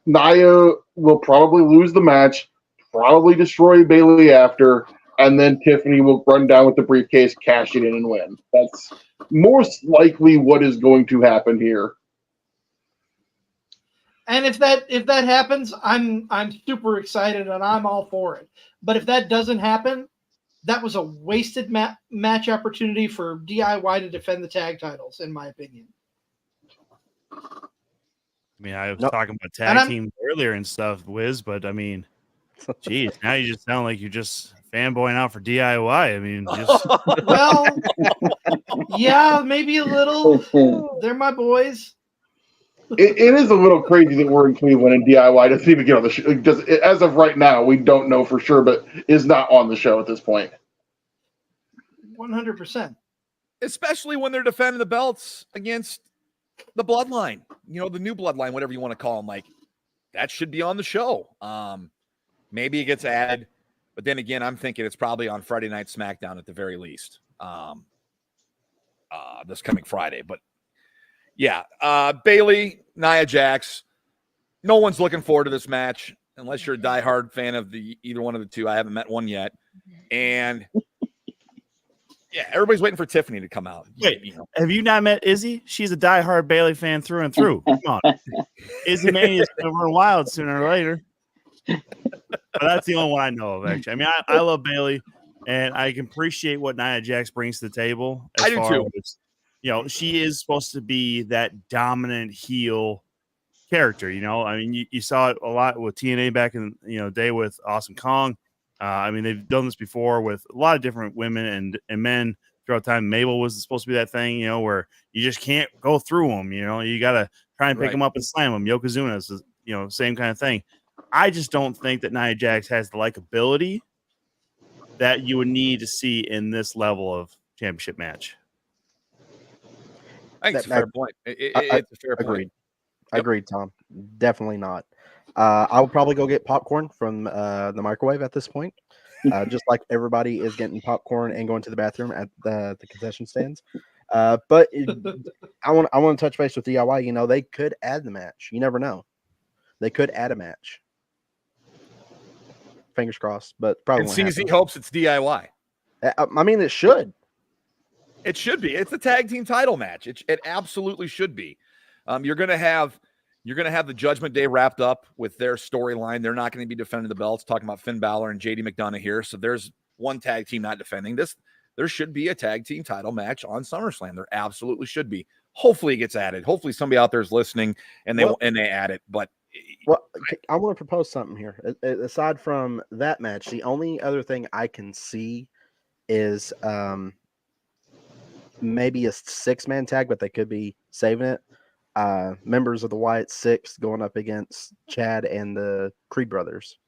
Nia will probably lose the match, probably destroy Bayley after, and then Tiffany will run down with the briefcase, cash it in, and win. That's most likely what is going to happen here. And if that happens, I'm super excited and I'm all for it. But if that doesn't happen, that was a wasted match opportunity for DIY to defend the tag titles, in my opinion. I mean, I was talking about tag teams earlier and stuff, Wiz, but I mean, geez, now you just sound like you're just fanboying out for DIY. I mean, just well, yeah, maybe a little. They're my boys. It is a little crazy that we're in Cleveland and DIY doesn't even get on the show. As of right now, we don't know for sure, but is not on the show at this point. 100%. Especially when they're defending the belts against the bloodline, the new bloodline, whatever you want to call them. Like, that should be on the show. Maybe it gets added, but then again, I'm thinking it's probably on Friday Night SmackDown at the very least. This coming Friday, but yeah, Bayley, Nia Jax. No one's looking forward to this match unless you're a diehard fan of either one of the two. I haven't met one yet, and yeah, everybody's waiting for Tiffany to come out. Wait, have you not met Izzy? She's a diehard Bayley fan through and through. Come on, Izzy Mania is going to run wild sooner or later. But that's the only one I know of, actually. I mean, I love Bayley, and I can appreciate what Nia Jax brings to the table. I do too. She is supposed to be that dominant heel character. I mean, you saw it a lot with TNA back in day with Awesome Kong. I mean, they've done this before with a lot of different women and men throughout time. Mabel was supposed to be that thing, where you just can't go through them. You got to try and pick them up and slam them. Yokozuna is, same kind of thing. I just don't think that Nia Jax has the likability that you would need to see in this level of championship match. I think it's a fair point. It's a fair point. Agreed, Tom. Definitely not. I would probably go get popcorn from the microwave at this point, just like everybody is getting popcorn and going to the bathroom at the concession stands. But I want to touch base with DIY. They could add the match. You never know. They could add a match. Fingers crossed, but probably. And CZ hopes it's DIY. I mean, it should. It should be. It's the tag team title match. It absolutely should be. You're gonna have the Judgment Day wrapped up with their storyline. They're not going to be defending the belts. Talking about Finn Balor and JD McDonough here. So there's one tag team not defending this. There should be a tag team title match on SummerSlam. There absolutely should be. Hopefully it gets added. Hopefully somebody out there is listening and they add it. But I want to propose something here. Aside from that match, the only other thing I can see is maybe a 6-man tag, but they could be saving it. Members of the Wyatt Six going up against Chad and the Creed brothers.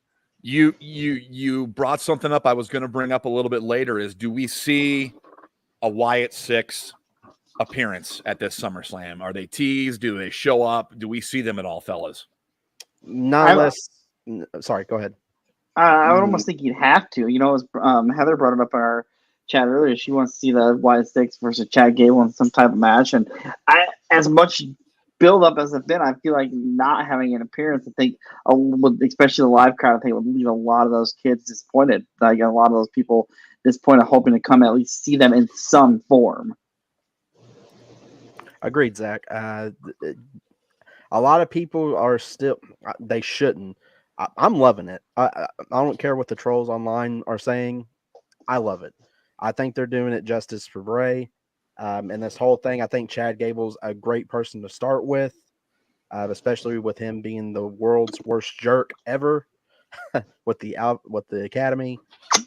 You brought something up I was going to bring up a little bit later. Is do we see a Wyatt Six appearance at this SummerSlam? Are they teased? Do they show up? Do we see them at all, fellas? Not unless. Sorry, go ahead. I would almost think you'd have to. As Heather brought it up in our chat earlier, she wants to see the Wyatt Six versus Chad Gable in some type of match. And as much build up as it's been, I feel like not having an appearance, I think, especially the live crowd, I think would leave a lot of those kids disappointed. Like a lot of those people disappointed, hoping to come at least see them in some form. Agreed, Zach. A lot of people are still, they shouldn't. I'm loving it. I don't care what the trolls online are saying. I love it. I think they're doing it justice for Bray. And this whole thing, I think Chad Gable's a great person to start with. especially with him being the world's worst jerk ever with the Academy,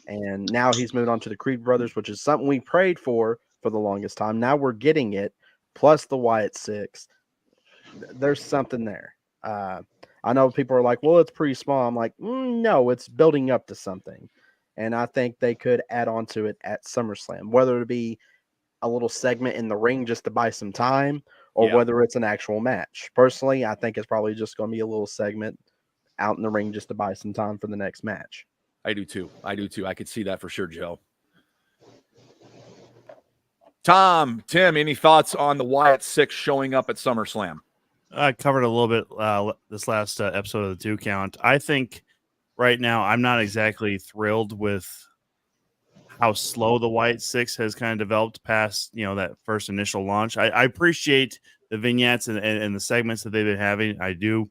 and now he's moved on to the Creed brothers, which is something we prayed for the longest time. Now we're getting it, plus the Wyatt Six. There's something there. I know people are like, well, it's pretty small. I'm like, no, it's building up to something. And I think they could add on to it at SummerSlam, whether it be a little segment in the ring just to buy some time or whether it's an actual match. Personally, I think it's probably just going to be a little segment out in the ring just to buy some time for the next match. I do too. I could see that for sure, Joe. Tim, any thoughts on the Wyatt Six showing up at SummerSlam? I covered a little bit this last episode of the 2 Count. I think right now I'm not exactly thrilled with how slow the Wyatt Six has kind of developed past, that first initial launch. I appreciate the vignettes and the segments that they've been having. I do.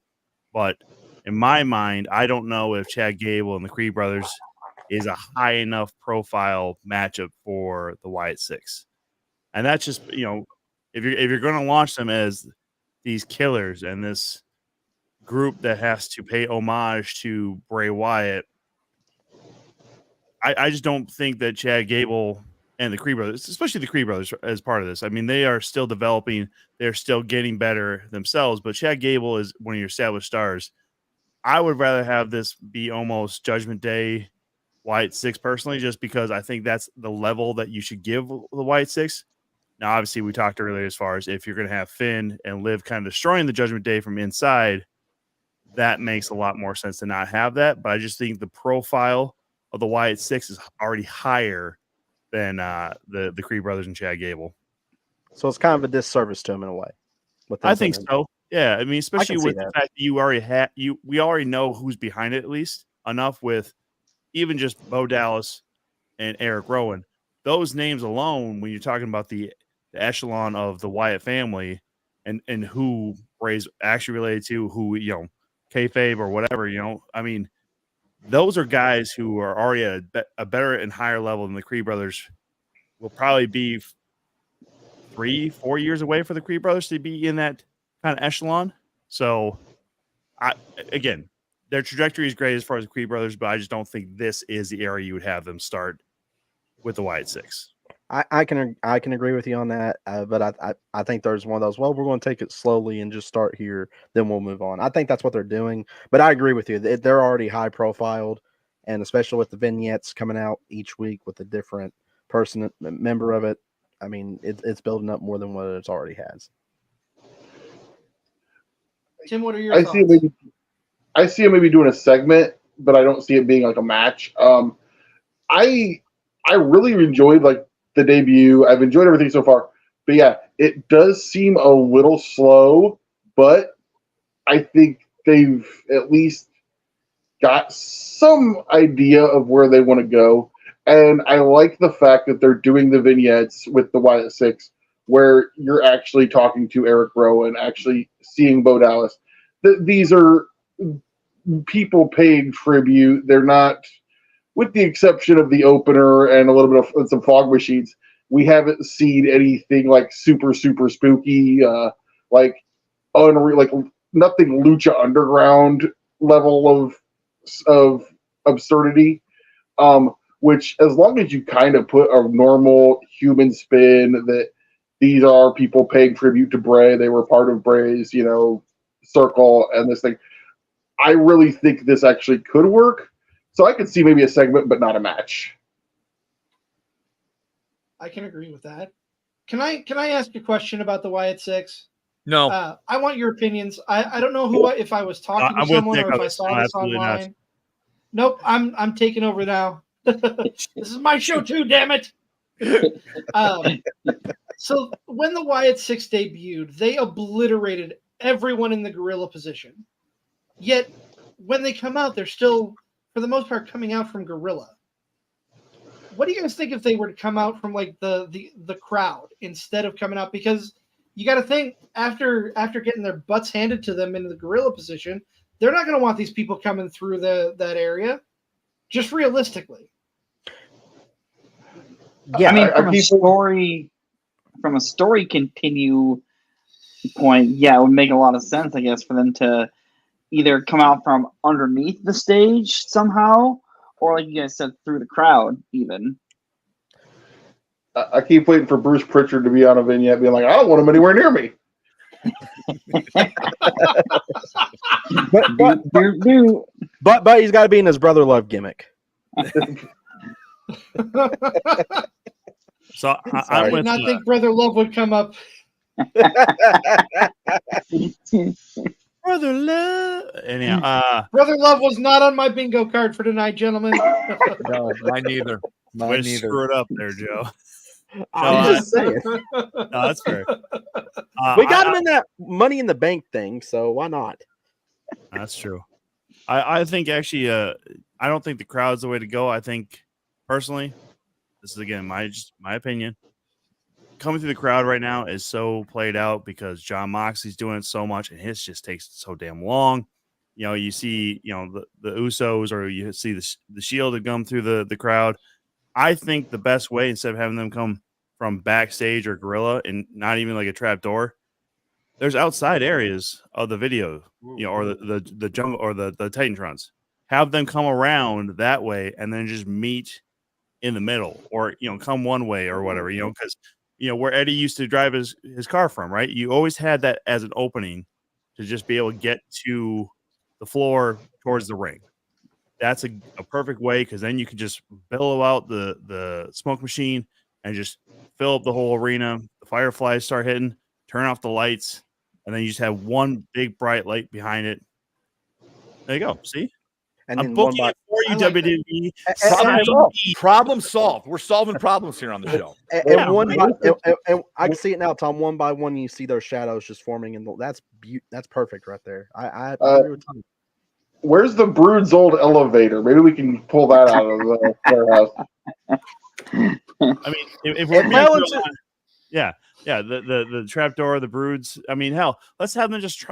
But in my mind, I don't know if Chad Gable and the Creed brothers is a high enough profile matchup for the Wyatt Six. And that's just, if you're going to launch them as these killers and this group that has to pay homage to Bray Wyatt, I just don't think that Chad Gable and the Creed brothers, especially the Creed brothers, as part of this. I mean, they are still developing. They're still getting better themselves. But Chad Gable is one of your established stars. I would rather have this be almost Judgment Day Wyatt Six personally, just because I think that's the level that you should give the Wyatt Six. Now, obviously, we talked earlier as far as if you're going to have Finn and Liv kind of destroying the Judgment Day from inside, that makes a lot more sense to not have that. But I just think the profile of the Wyatt Six is already higher than the Creed brothers and Chad Gable. So it's kind of a disservice to him in a way. I think so. Yeah, I mean, especially with the fact that you already we already know who's behind it, at least enough with even just Bo Dallas and Eric Rowan. Those names alone, when you're talking about the echelon of the Wyatt family and who Bray's actually related to, who, kayfabe or whatever, I mean, those are guys who are already at a better and higher level than the Creed brothers. Will probably be 3-4 years away for the Creed brothers to be in that kind of echelon. So, again, their trajectory is great as far as the Creed brothers, but I just don't think this is the area you would have them start with the Wyatt Six. I can agree with you on that, but I think there's one of those, well, we're going to take it slowly and just start here, then we'll move on. I think that's what they're doing, but I agree with you. They're already high profiled, and especially with the vignettes coming out each week with a different person, member of it, I mean, it's building up more than what it already has. Tim, what are your thoughts? I see him maybe doing a segment, but I don't see it being like a match. I really enjoyed the debut. I've enjoyed everything so far. But yeah, it does seem a little slow, but I think they've at least got some idea of where they want to go. And I like the fact that they're doing the vignettes with the Wyatt Six, where you're actually talking to Eric Rowan, actually seeing Bo Dallas. These are people paying tribute. They're not, with the exception of the opener and a little bit of some fog machines, we haven't seen anything super, super spooky, unreal, nothing Lucha Underground level of absurdity. Which, as long as you kind of put a normal human spin that these are people paying tribute to Bray, they were part of Bray's, circle and this thing, I really think this actually could work. So I could see maybe a segment, but not a match. I can agree with that. Can I ask you a question about the Wyatt Six? No. I want your opinions. I don't know if I was talking to someone or if I saw this online. Not. Nope, I'm taking over now. This is my show too, damn it. So when the Wyatt Six debuted, they obliterated everyone in the gorilla position. Yet when they come out, they're still, for the most part, coming out from gorilla. What do you guys think if they were to come out from the crowd instead of coming out? Because you got to think after getting their butts handed to them into the gorilla position, they're not going to want these people coming through that area. Just realistically. Yeah, I mean, from a story continue point, yeah, it would make a lot of sense, I guess, for them to either come out from underneath the stage somehow, or like you guys said, through the crowd even. I keep waiting for Bruce Pritchard to be on a vignette being like, I don't want him anywhere near me. but he's got to be in his brother love gimmick. So I did not think Brother Love would come up. Brother Love. Anyhow, Brother Love was not on my bingo card for tonight, gentlemen. No, mine neither. Way to screw it up there, Joe. I'm just saying. No, that's fair. We got him in that Money in the Bank thing, so why not? That's true. I think actually, I don't think the crowd's the way to go. I think personally, this is again my opinion. Coming through the crowd right now is so played out because Jon Moxley's doing it so much, and his just takes so damn long. You know, you see, the Usos, or you see the Shield that come through the crowd. I think the best way, instead of having them come from backstage or Gorilla and not even like a trap door, there's outside areas of the video, or the jungle or the Titantrons. Have them come around that way and then just meet in the middle, or come one way or whatever. Because where Eddie used to drive his car from, right? You always had that as an opening to just be able to get to the floor towards the ring. That's a perfect way, because then you can just billow out the smoke machine and just fill up the whole arena. The fireflies start hitting, turn off the lights, and then you just have one big bright light behind it. There you go. See? And I'm booking it for you, WWE. Problem solved. We're solving problems here on the show. And I can see it now, Tom. One by one, you see those shadows just forming, and that's perfect right there. I agree with Tom. Where's the Brood's old elevator? Maybe we can pull that out of the warehouse. I mean, if we're the trapdoor, the Broods. I mean, hell, let's have them just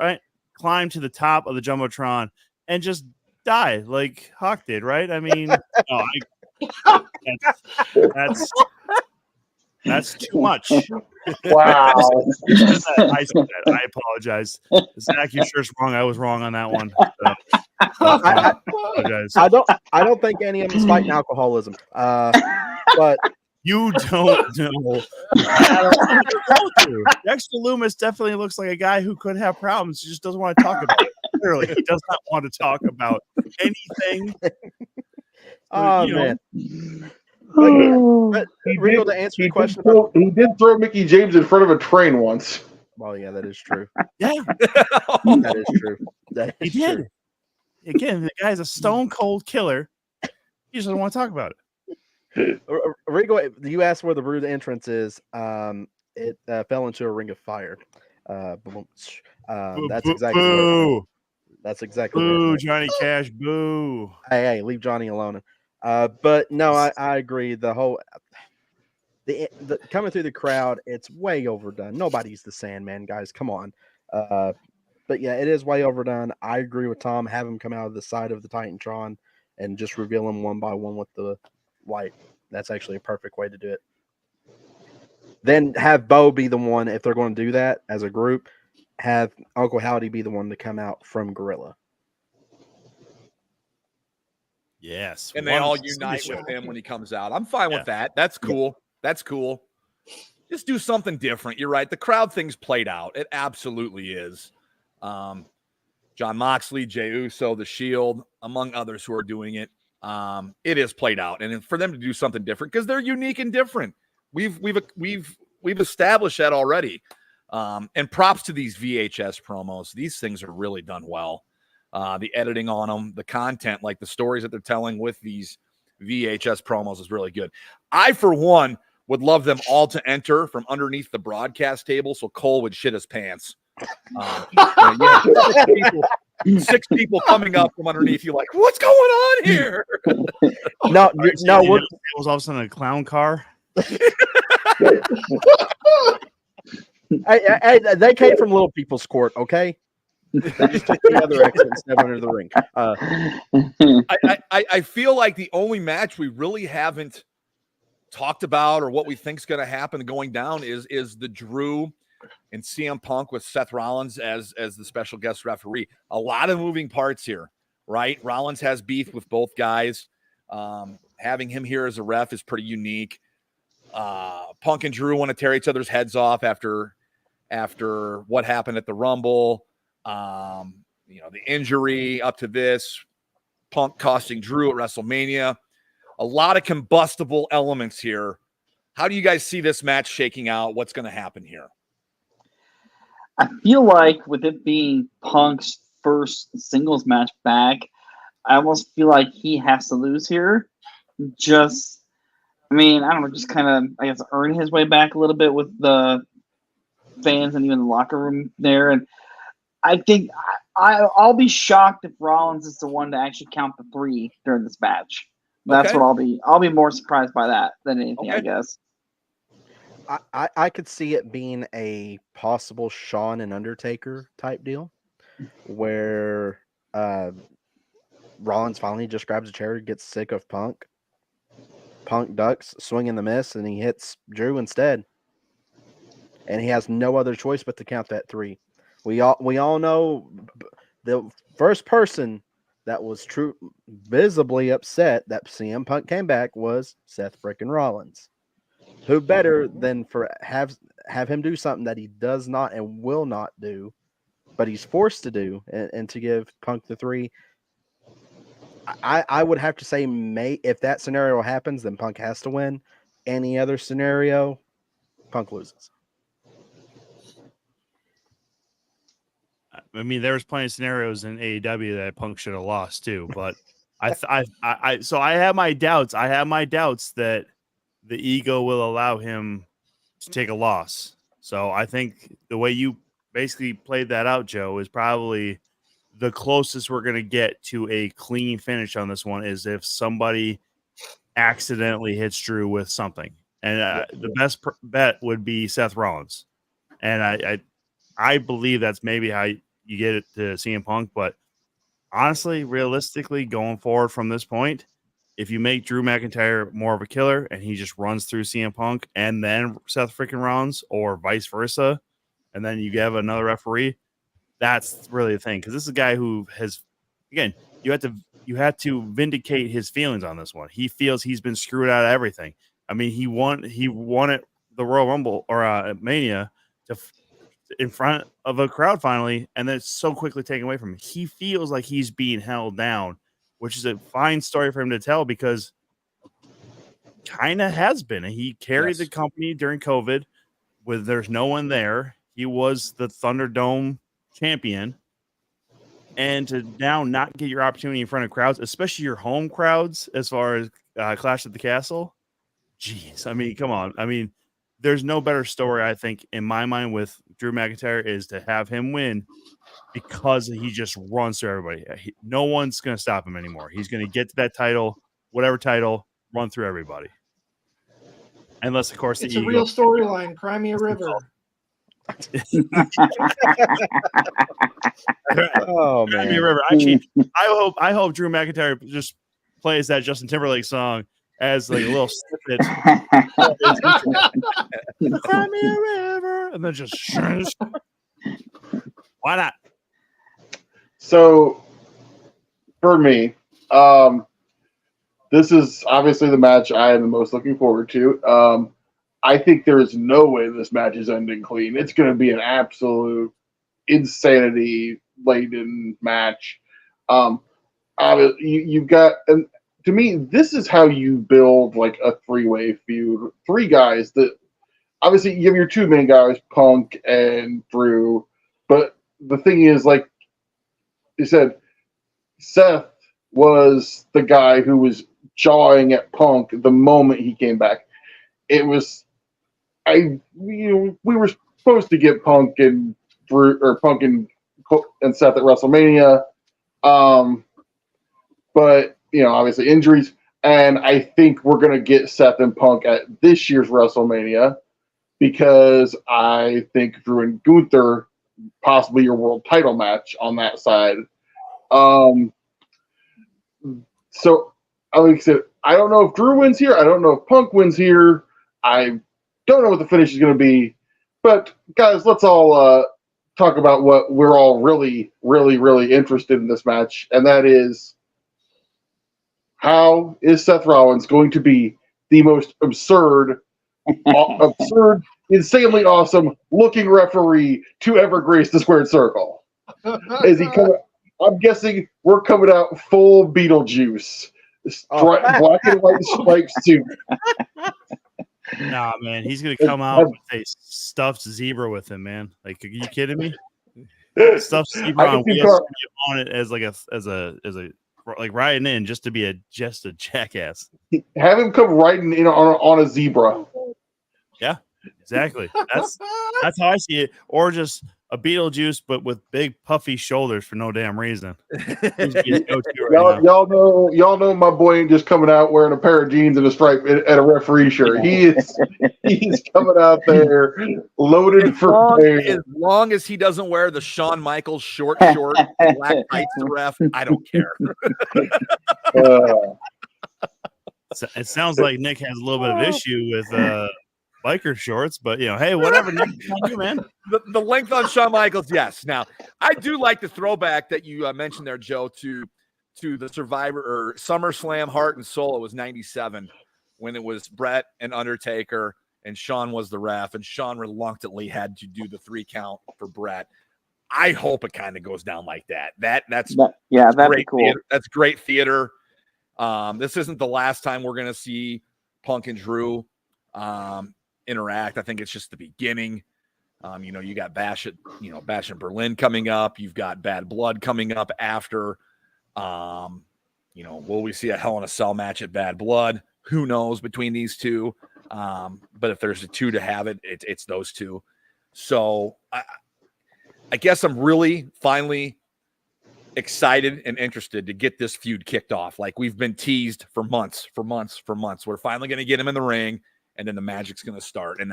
climb to the top of the Jumbotron and just die like Hawk did, right? I mean, that's too much. Wow. I said that. I apologize. Zach, you sure is wrong. I was wrong on that one. So, I apologize. I don't think any of them is fighting alcoholism. But you don't know. Dexter Loomis definitely looks like a guy who could have problems. He just doesn't want to talk about it. Clearly, he does not want to talk about anything. Oh, man. But Regal, to answer your question, he did throw Mickey James in front of a train once. Well, yeah, that is true. Yeah, that is true. He did. Again, the guy's a stone cold killer. He just doesn't want to talk about it. Regal, you asked where the Brood entrance is. It fell into a ring of fire. That's exactly. Boo. That's exactly. Boo, Johnny Cash. Boo. Hey, leave Johnny alone. But no, I agree. The whole the coming through the crowd, it's way overdone. Nobody's the Sandman, guys. Come on. But yeah, it is way overdone. I agree with Tom. Have him come out of the side of the Titantron and just reveal them one by one with the light. That's actually a perfect way to do it. Then have Bo be the one, if they're going to do that as a group, have Uncle Howdy be the one to come out from Gorilla. Yes. And they all unite with him when he comes out. I'm fine with that. That's cool. That's cool. Just do something different. You're right. The crowd thing's played out. It absolutely is. Jon Moxley, Jey Uso, The Shield, among others who are doing it. It is played out. And for them to do something different, because they're unique and different. We've established that already. And props to these VHS promos. These things are really done well. The editing on them, the content, like the stories that they're telling with these VHS promos is really good. I, for one, would love them all to enter from underneath the broadcast table so Cole would shit his pants. Six people coming up from underneath you like, what's going on here? No, it was all of a sudden a clown car. They came from Little People's Court, okay? They just took the other exit instead of under the ring. I feel like the only match we really haven't talked about or what we think is going to happen going down is the Drew and CM Punk with Seth Rollins as the special guest referee. A lot of moving parts here, right? Rollins has beef with both guys. Having him here as a ref is pretty unique. Punk and Drew want to tear each other's heads off after what happened at the Rumble. The injury up to this, Punk costing Drew at WrestleMania. A lot of combustible elements here. How do you guys see this match shaking out? What's going to happen here? I feel like with it being Punk's first singles match back, I almost feel like he has to lose here. Just kind of, I guess, earn his way back a little bit with the fans and even the locker room there. And I think I'll be shocked if Rollins is the one to actually count the 3 during this match. That's Okay. what I'll be more surprised by that than anything, Okay. I guess. I could see it being a possible Shawn and Undertaker type deal where Rollins finally just grabs a chair, gets sick of Punk. Punk ducks, swing and the miss, and he hits Drew instead. And he has no other choice but to count that 3. We all know the first person that was visibly upset that CM Punk came back was Seth frickin' Rollins. Who better than have him do something that he does not and will not do, but he's forced to do, and to give Punk the 3. I would have to say, if that scenario happens, then Punk has to win. Any other scenario, Punk loses. I mean, there's plenty of scenarios in AEW that Punk should have lost too, but so I have my doubts. I have my doubts that the ego will allow him to take a loss. So I think the way you basically played that out, Joe, is probably the closest we're going to get to a clean finish on this one is if somebody accidentally hits Drew with something. And the best bet would be Seth Rollins. And I believe that's maybe how you get it to CM Punk. But honestly, realistically, going forward from this point, if you make Drew McIntyre more of a killer and he just runs through CM Punk and then Seth freaking Rollins or vice versa, and then you have another referee, that's really the thing. Because this is a guy who has, again, you had to vindicate his feelings on this one. He feels he's been screwed out of everything. I mean, he won it the Royal Rumble or Mania in front of a crowd finally, and then it's so quickly taken away from him. He feels like he's being held down, which is a fine story for him to tell because kind of has been. He carried the company during COVID with there's no one there. He was the Thunderdome champion. And to now not get your opportunity in front of crowds, especially your home crowds, as far as Clash at the Castle. Jeez. I mean, come on. I mean, there's no better story, I think, in my mind with Drew McIntyre is to have him win because he just runs through everybody. No one's going to stop him anymore. He's going to get to that title, whatever title, run through everybody. Unless, of course, it's a real storyline. Cry me a river. Oh man! River. I hope Drew McIntyre just plays that Justin Timberlake song as like a little snippet. Cry me a river, and then just why not? So for me, this is obviously the match I am the most looking forward to. I think there is no way this match is ending clean. It's going to be an absolute insanity-laden match. You've got, and to me, this is how you build like a three-way feud. 3 guys that obviously you have your 2 main guys, Punk and Drew. But the thing is, like you said, Seth was the guy who was jawing at Punk the moment he came back. It was. We were supposed to get Punk and Drew or Punk and Seth at WrestleMania, but obviously injuries, and I think we're gonna get Seth and Punk at this year's WrestleMania because I think Drew and Gunther possibly your world title match on that side. So like I said, I don't know if Drew wins here. I don't know if Punk wins here. I don't know what the finish is going to be, But guys, let's all talk about what we're all really, really, really interested in this match, and that is, how is Seth Rollins going to be the most absurd, insanely awesome looking referee to ever grace the squared circle? Is he coming? I'm guessing we're coming out full Beetlejuice, black and white striped suit. Nah, man, he's gonna come out with a stuffed zebra with him, man. Like, are you kidding me? Stuffed zebra on wheels on it as like riding in just to be a jackass. Have him come riding in on a zebra. Yeah, exactly. That's how I see it. Or just a Beetlejuice, but with big puffy shoulders for no damn reason. Y'all know my boy ain't just coming out wearing a pair of jeans and a stripe at a referee shirt. He's coming out there loaded for bear. As long as he doesn't wear the Shawn Michaels short black tights ref, I don't care. It sounds like Nick has a little bit of issue with biker shorts, but hey, whatever. Nick, you, man. The length on Shawn Michaels, yes. Now, I do like the throwback that you mentioned there, Joe, to the Survivor or SummerSlam Heart and Soul. It was 97 when it was Brett and Undertaker, and Shawn was the ref, and Shawn reluctantly had to do the 3 count for Brett. I hope it kind of goes down like that. That'd be cool. Theater. That's great theater. This isn't the last time we're going to see Punk and Drew interact. I think it's just the beginning. You got Bash in Berlin coming up. You've got Bad Blood coming up after. Will we see a Hell in a Cell match at Bad Blood? Who knows between these two? But if there's a 2 to have it, it's those 2. So I guess I'm really finally excited and interested to get this feud kicked off. Like we've been teased for months. We're finally going to get him in the ring, and then the magic's going to start. And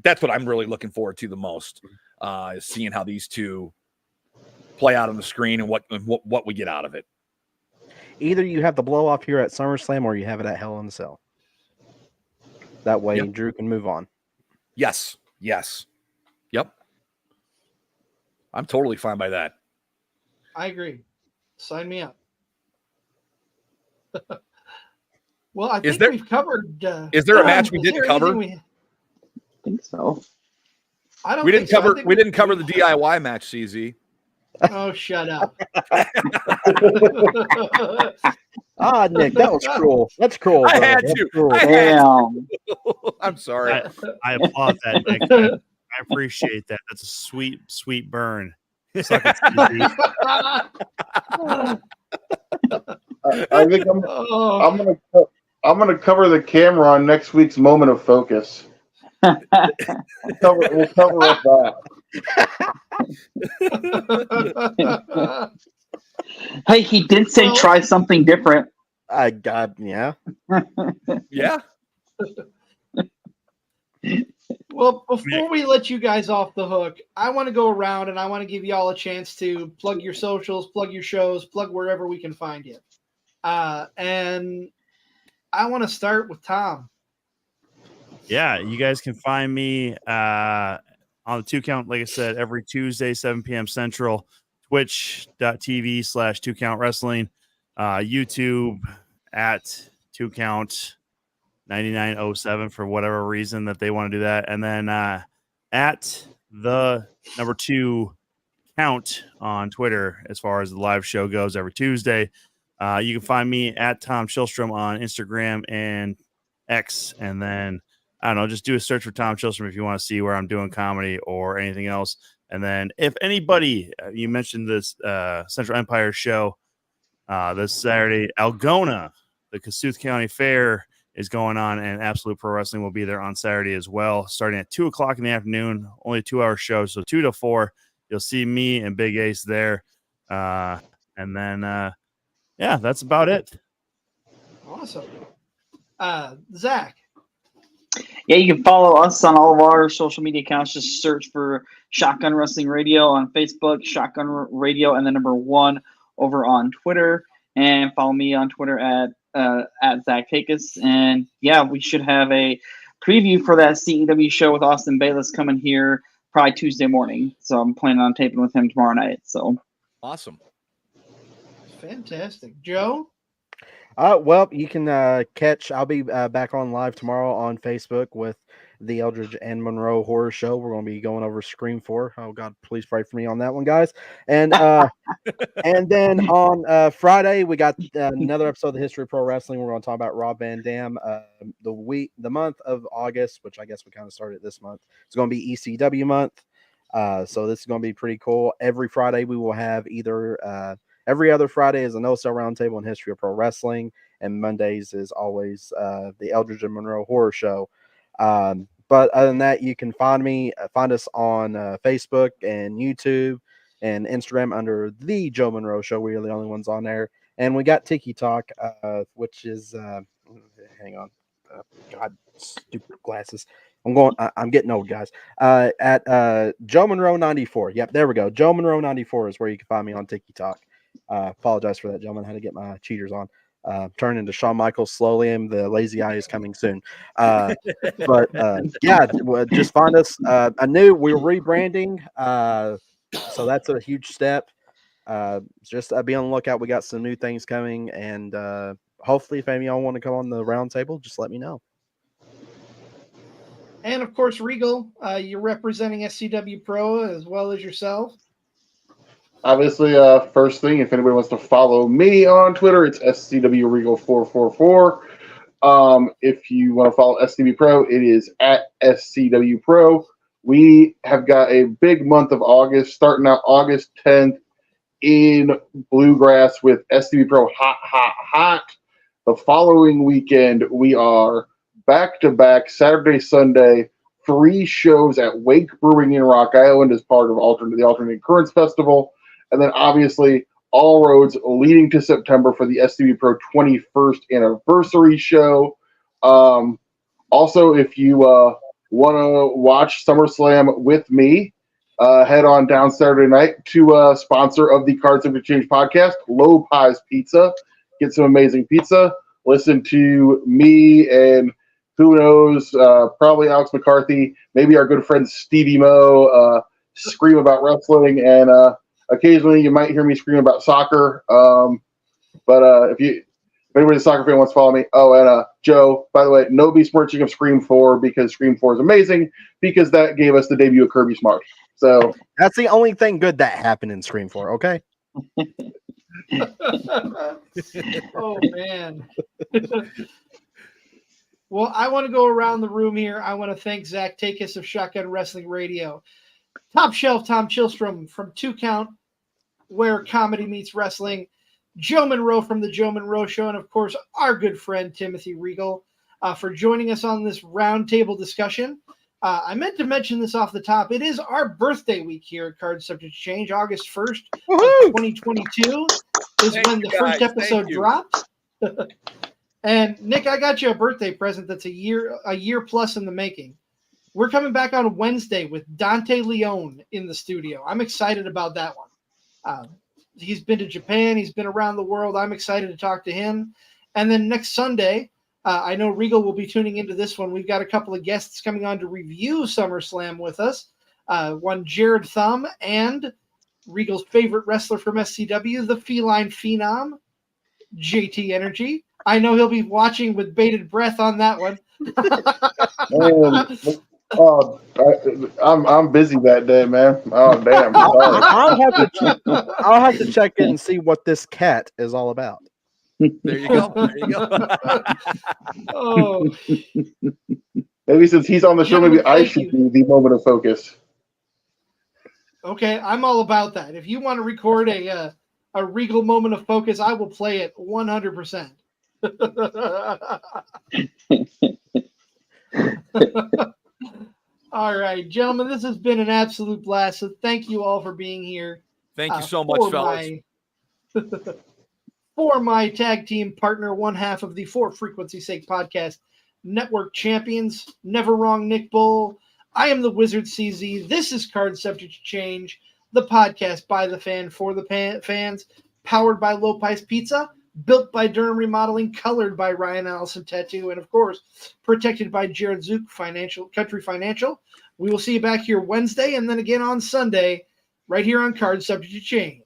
that's what I'm really looking forward to the most, is seeing how these two play out on the screen and what we get out of it. Either you have the blow off here at SummerSlam or you have it at Hell in a Cell. That way Drew can move on. Yes. Yep. I'm totally fine by that. I agree. Sign me up. Well, I think we've covered. Is there a match we didn't cover? I think so. We didn't cover the DIY match, CZ. Oh, shut up. Nick, that was cruel. That's cruel. I had to. I'm sorry. I applaud that, Nick. I appreciate that. That's a sweet, sweet burn. Suck it, I think I'm gonna cover the camera on next week's Moment of Focus. We'll cover up that. Hey, he did say try something different. Yeah. Yeah. Well, before we let you guys off the hook, I want to go around and I want to give you all a chance to plug your socials, plug your shows, plug wherever we can find you. And I want to start with Tom. Yeah, you guys can find me on the 2 count, like I said, every Tuesday, 7 p.m. Central, twitch.tv/2 count wrestling, YouTube at 2 count 9907 for whatever reason that they want to do that. And then at the number 2 count on Twitter, as far as the live show goes every Tuesday. You can find me at Tom Chilstrom on Instagram and X. And then, I don't know, just do a search for Tom Chilstrom if you want to see where I'm doing comedy or anything else. And then if anybody, you mentioned this Central Empire show this Saturday, Algona, the Kossuth County Fair is going on, and Absolute Pro Wrestling will be there on Saturday as well, starting at 2 o'clock in the afternoon, only a 2-hour show. So 2 to 4, you'll see me and Big Ace there. And then, that's about it. Awesome. Zach. Yeah, you can follow us on all of our social media accounts. Just search for Shotgun Wrestling Radio on Facebook, Shotgun Radio, and the number 1 over on Twitter. And follow me on Twitter at Zack Takis. And yeah, we should have a preview for that CEW show with Austin Bayless coming here probably Tuesday morning. So I'm planning on taping with him tomorrow night. So awesome. Fantastic. Joe? Well, you can catch. I'll be back on live tomorrow on Facebook with the Eldridge and Monroe Horror Show. We're going to be going over Scream 4. Oh God, please pray for me on that one, guys. And and then on Friday we got another episode of the History of Pro Wrestling. We're going to talk about Rob Van Dam. The month of August, which I guess we kind of started this month, it's going to be ECW month. So this is going to be pretty cool. Every Friday we will have either. Every other Friday is a no-sell roundtable in History of Pro Wrestling, and Mondays is always the Eldridge and Monroe Horror Show. But other than that, you can find us on Facebook and YouTube and Instagram under the Joe Monroe Show. We are the only ones on there, and we got Tiki Talk, which is hang on, God, stupid glasses. I'm getting old, guys. At Joe Monroe 94. Yep, there we go. Joe Monroe 94 is where you can find me on Tiki Talk. Apologize for that, gentlemen. I had to get my cheaters on. Turn into Shawn Michaels slowly, and the lazy eye is coming soon. But yeah, just find us. We're rebranding, so that's a huge step. Just be on the lookout. We got some new things coming, and hopefully, if any of y'all want to come on the round table, just let me know. And of course, Regal, you're representing SCWPro as well as yourself. Obviously, first thing, if anybody wants to follow me on Twitter, it's SCWRegal444. If you want to follow SCW Pro, it is at SCW Pro. We have got a big month of August, starting out August 10th in Bluegrass with SCW Pro Hot, Hot, Hot. The following weekend, we are back-to-back Saturday, Sunday, 3 shows at Wake Brewing in Rock Island as part of the Alternating Currents Festival. And then obviously all roads leading to September for the SCW Pro 21st anniversary show. Also, if you want to watch SummerSlam with me, head on down Saturday night to sponsor of the Card Subject Change podcast, Low Pies Pizza. Get some amazing pizza. Listen to me and who knows, probably Alex McCarthy, maybe our good friend Stevie Mo, scream about wrestling, and occasionally you might hear me scream about soccer. But if anybody's a soccer fan wants to follow me, and Joe, by the way, no besmirching of Scream 4 because Scream 4 is amazing because that gave us the debut of Kirby Smart. So that's the only thing good that happened in Scream 4, okay? Oh, man. Well, I want to go around the room here. I want to thank Zack Takis of Shotgun Wrestling Radio, Top Shelf Tom Chilstrom from 2 Count, where comedy meets wrestling, Joe Monroe from the Joe Monroe Show, and of course, our good friend Timothy Regal for joining us on this roundtable discussion. I meant to mention this off the top. It is our birthday week here at Card Subject Change. August 1st, 2022 is when the first episode drops. And Nick, I got you a birthday present that's a year plus in the making. We're coming back on Wednesday with Dante Leone in the studio. I'm excited about that one. He's been to Japan. He's been around the world. I'm excited to talk to him. And then next Sunday, I know Regal will be tuning into this one. We've got a couple of guests coming on to review SummerSlam with us. One Jared Thumb and Regal's favorite wrestler from SCW, the Feline Phenom, JT Energy. I know he'll be watching with bated breath on that one. I'm busy that day, man. Oh damn! I'll have to check in and see what this cat is all about. There you go. There you go. Oh. Maybe since he's on the show, maybe I should do the moment of focus. Okay, I'm all about that. If you want to record a Regal moment of focus, I will play it 100%. All right, gentlemen, this has been an absolute blast. So thank you all for being here. Thank you so much, fellas. For my tag team partner, one half of the For Frequency Sake Podcast Network champions, Never Wrong Nick Bull. I am the Wizard CZ. This is Card Subject to Change, the podcast by the fan for the fans, powered by Low Pies Pizza. built by Durham Remodeling, colored by Ryan Allison Tattoo, and of course, protected by Jared Zook Country Financial. We will see you back here Wednesday and then again on Sunday, right here on Card Subject to Change.